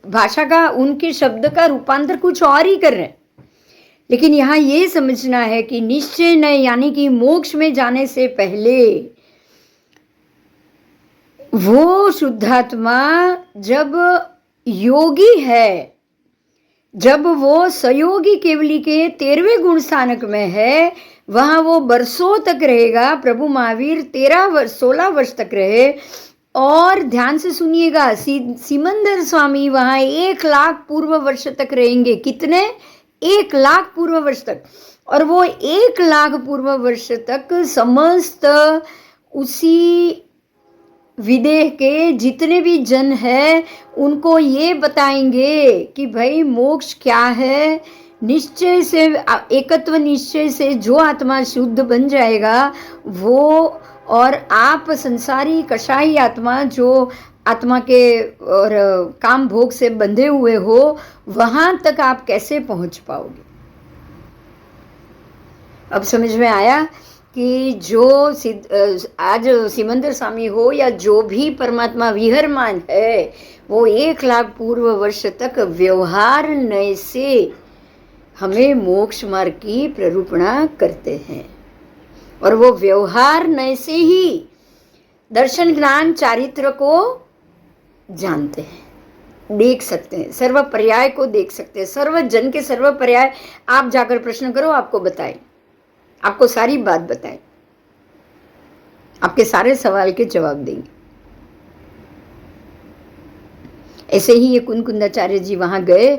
Speaker 1: भाषा का उनके शब्द का रूपांतर कुछ और ही कर रहे हैं। लेकिन यहाँ ये समझना है कि निश्चय नए यानी कि मोक्ष में जाने से पहले वो शुद्धात्मा जब योगी है, जब वो सहयोगी केवली के 13वें गुण स्थानक में है, वहाँ वो बरसों तक रहेगा। प्रभु महावीर 16 वर्ष तक रहे। और ध्यान से सुनिएगा, सिमंदर स्वामी वहाँ 1 लाख पूर्व वर्ष तक रहेंगे। कितने? 1 लाख पूर्व वर्ष तक। और वो 1 लाख पूर्व वर्ष तक समस्त उसी विदेह के जितने भी जन हैं उनको ये बताएंगे कि भाई मोक्ष क्या है। निश्चय से एकत्व निश्चय से जो आत्मा शुद्ध बन जाएगा वो, और आप संसारी कषाई आत्मा जो आत्मा के और काम भोग से बंधे हुए हो, वहां तक आप कैसे पहुंच पाओगे? अब समझ में आया कि जो आज सिमंदर स्वामी हो या जो भी परमात्मा विहरमान है, वो 1,00,000 पूर्व वर्ष तक व्यवहार नय से हमें मोक्ष मार्ग की प्ररूपणा करते हैं, और वो व्यवहार नय से ही दर्शन ज्ञान चारित्र को जानते हैं, देख सकते हैं, सर्व पर्याय को देख सकते हैं। सर्व जन के सर्व पर्याय आप जाकर प्रश्न करो, आपको बताए, आपको सारी बात बताए, आपके सारे सवाल के जवाब देंगे। ऐसे ही ये कुंदकुंदाचार्य जी वहां गए,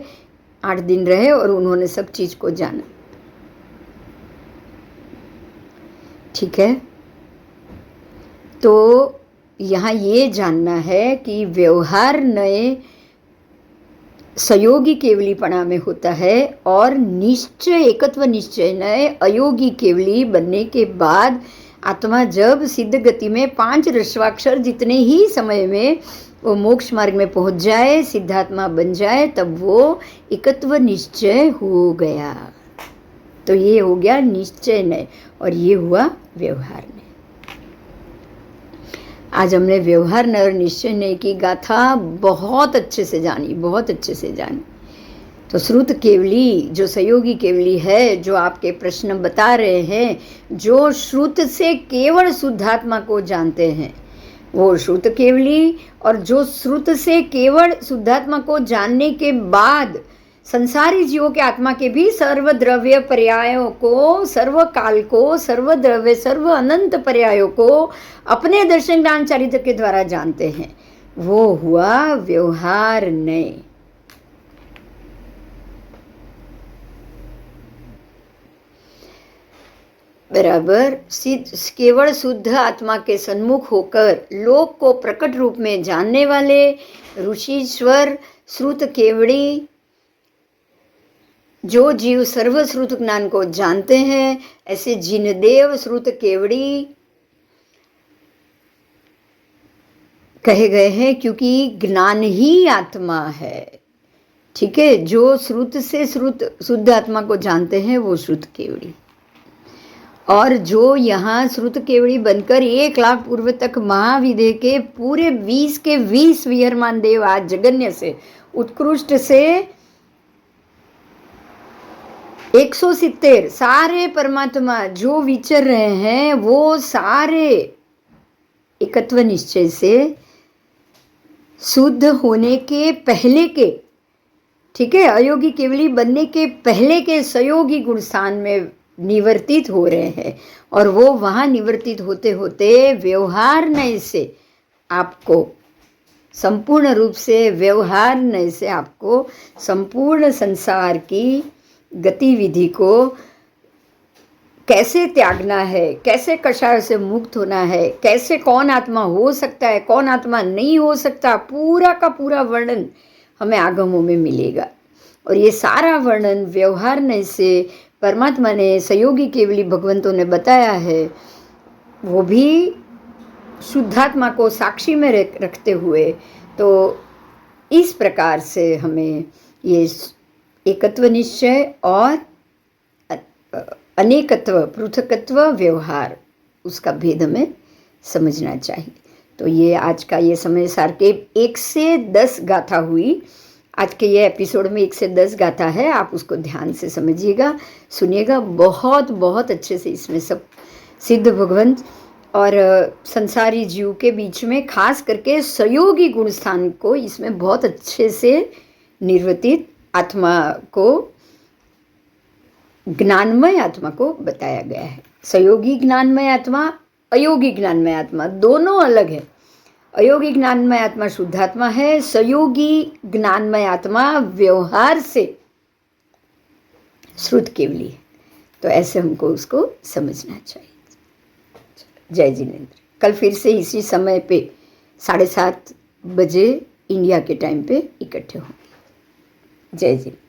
Speaker 1: 8 दिन रहे और उन्होंने सब चीज को जाना। ठीक है, तो यहाँ ये जानना है कि व्यवहार नए सहयोगी केवलीपणा में होता है, और निश्चय एकत्व निश्चय नए अयोगी केवली बनने के बाद आत्मा जब सिद्ध गति में 5 ऋष्वाक्षर जितने ही समय में वो मोक्ष मार्ग में पहुंच जाए, सिद्धात्मा बन जाए, तब वो एकत्व निश्चय हो गया। तो ये हो गया निश्चय नय, और ये हुआ व्यवहार नय। आज हमने व्यवहार नय और निश्चय नय की गाथा बहुत अच्छे से जानी, बहुत अच्छे से जानी। तो श्रुत केवली जो सहयोगी केवली है, जो आपके प्रश्न बता रहे हैं, जो श्रुत से केवल शुद्धात्मा को जानते हैं, वो श्रुत केवली, और जो श्रुत से केवल शुद्धात्मा को जानने के बाद संसारी जीवों के आत्मा के भी सर्व द्रव्य पर्यायों को, सर्व काल को, सर्व द्रव्य सर्व अनंत पर्यायों को अपने दर्शन ज्ञान चरित्र के द्वारा जानते हैं, वो हुआ व्यवहार नय। बराबर केवल शुद्ध आत्मा के सन्मुख होकर लोक को प्रकट रूप में जानने वाले ऋषिश्वर श्रुत केवड़ी, जो जीव सर्व श्रुत ज्ञान को जानते हैं, ऐसे जिनदेव श्रुत केवड़ी कहे गए हैं, क्योंकि ज्ञान ही आत्मा है। ठीक है, जो श्रुत से श्रुत शुद्ध आत्मा को जानते हैं वो श्रुत केवड़ी, और जो यहाँ श्रुत केवड़ी बनकर 1,00,000 पूर्व तक महाविदेह के पूरे 20 के 20 विहरमान देव आज जगन्य से उत्कृष्ट से 170 सारे परमात्मा जो विचर रहे हैं, वो सारे एकत्व निश्चय से शुद्ध होने के पहले के, ठीक है, अयोगी केवली बनने के पहले के सहयोगी गुण स्थान में निवर्तित हो रहे हैं, और वो वहाँ निवर्तित होते होते व्यवहार नय से आपको संपूर्ण रूप से, व्यवहार नय से आपको संपूर्ण संसार की गतिविधि को कैसे त्यागना है, कैसे कषाय से मुक्त होना है, कैसे कौन आत्मा हो सकता है, कौन आत्मा नहीं हो सकता, पूरा का पूरा वर्णन हमें आगमों में मिलेगा। और ये सारा वर्णन व्यवहार नय से परमात्मा ने, सहयोगी केवली भगवंतों ने बताया है, वो भी शुद्धात्मा को साक्षी में रखते हुए। तो इस प्रकार से हमें ये एकत्व निश्चय और अनेकत्व, पृथकत्व, व्यवहार, उसका भेद हमें समझना चाहिए। तो ये आज का ये समय सार के 1 से 10 गाथा हुई। आज के ये एपिसोड में 1 से 10 गाथा है, आप उसको ध्यान से समझिएगा, सुनिएगा। बहुत बहुत अच्छे से इसमें सब सिद्ध भगवंत और संसारी जीव के बीच में खास करके सहयोगी गुण स्थान को इसमें बहुत अच्छे से निर्वर्तित आत्मा को, ज्ञानमय आत्मा को बताया गया है। सहयोगी ज्ञानमय आत्मा, अयोगी ज्ञानमय आत्मा दोनों अलग है। अयोगी ज्ञानमय आत्मा शुद्धात्मा है, सहयोगी ज्ञानमय आत्मा व्यवहार से श्रुत केवली है। तो ऐसे हमको उसको समझना चाहिए। जय जिनेंद्र। कल फिर से इसी समय पे 7:30 बजे इंडिया के टाइम पे इकट्ठे होंगे। जय जिनेंद्र।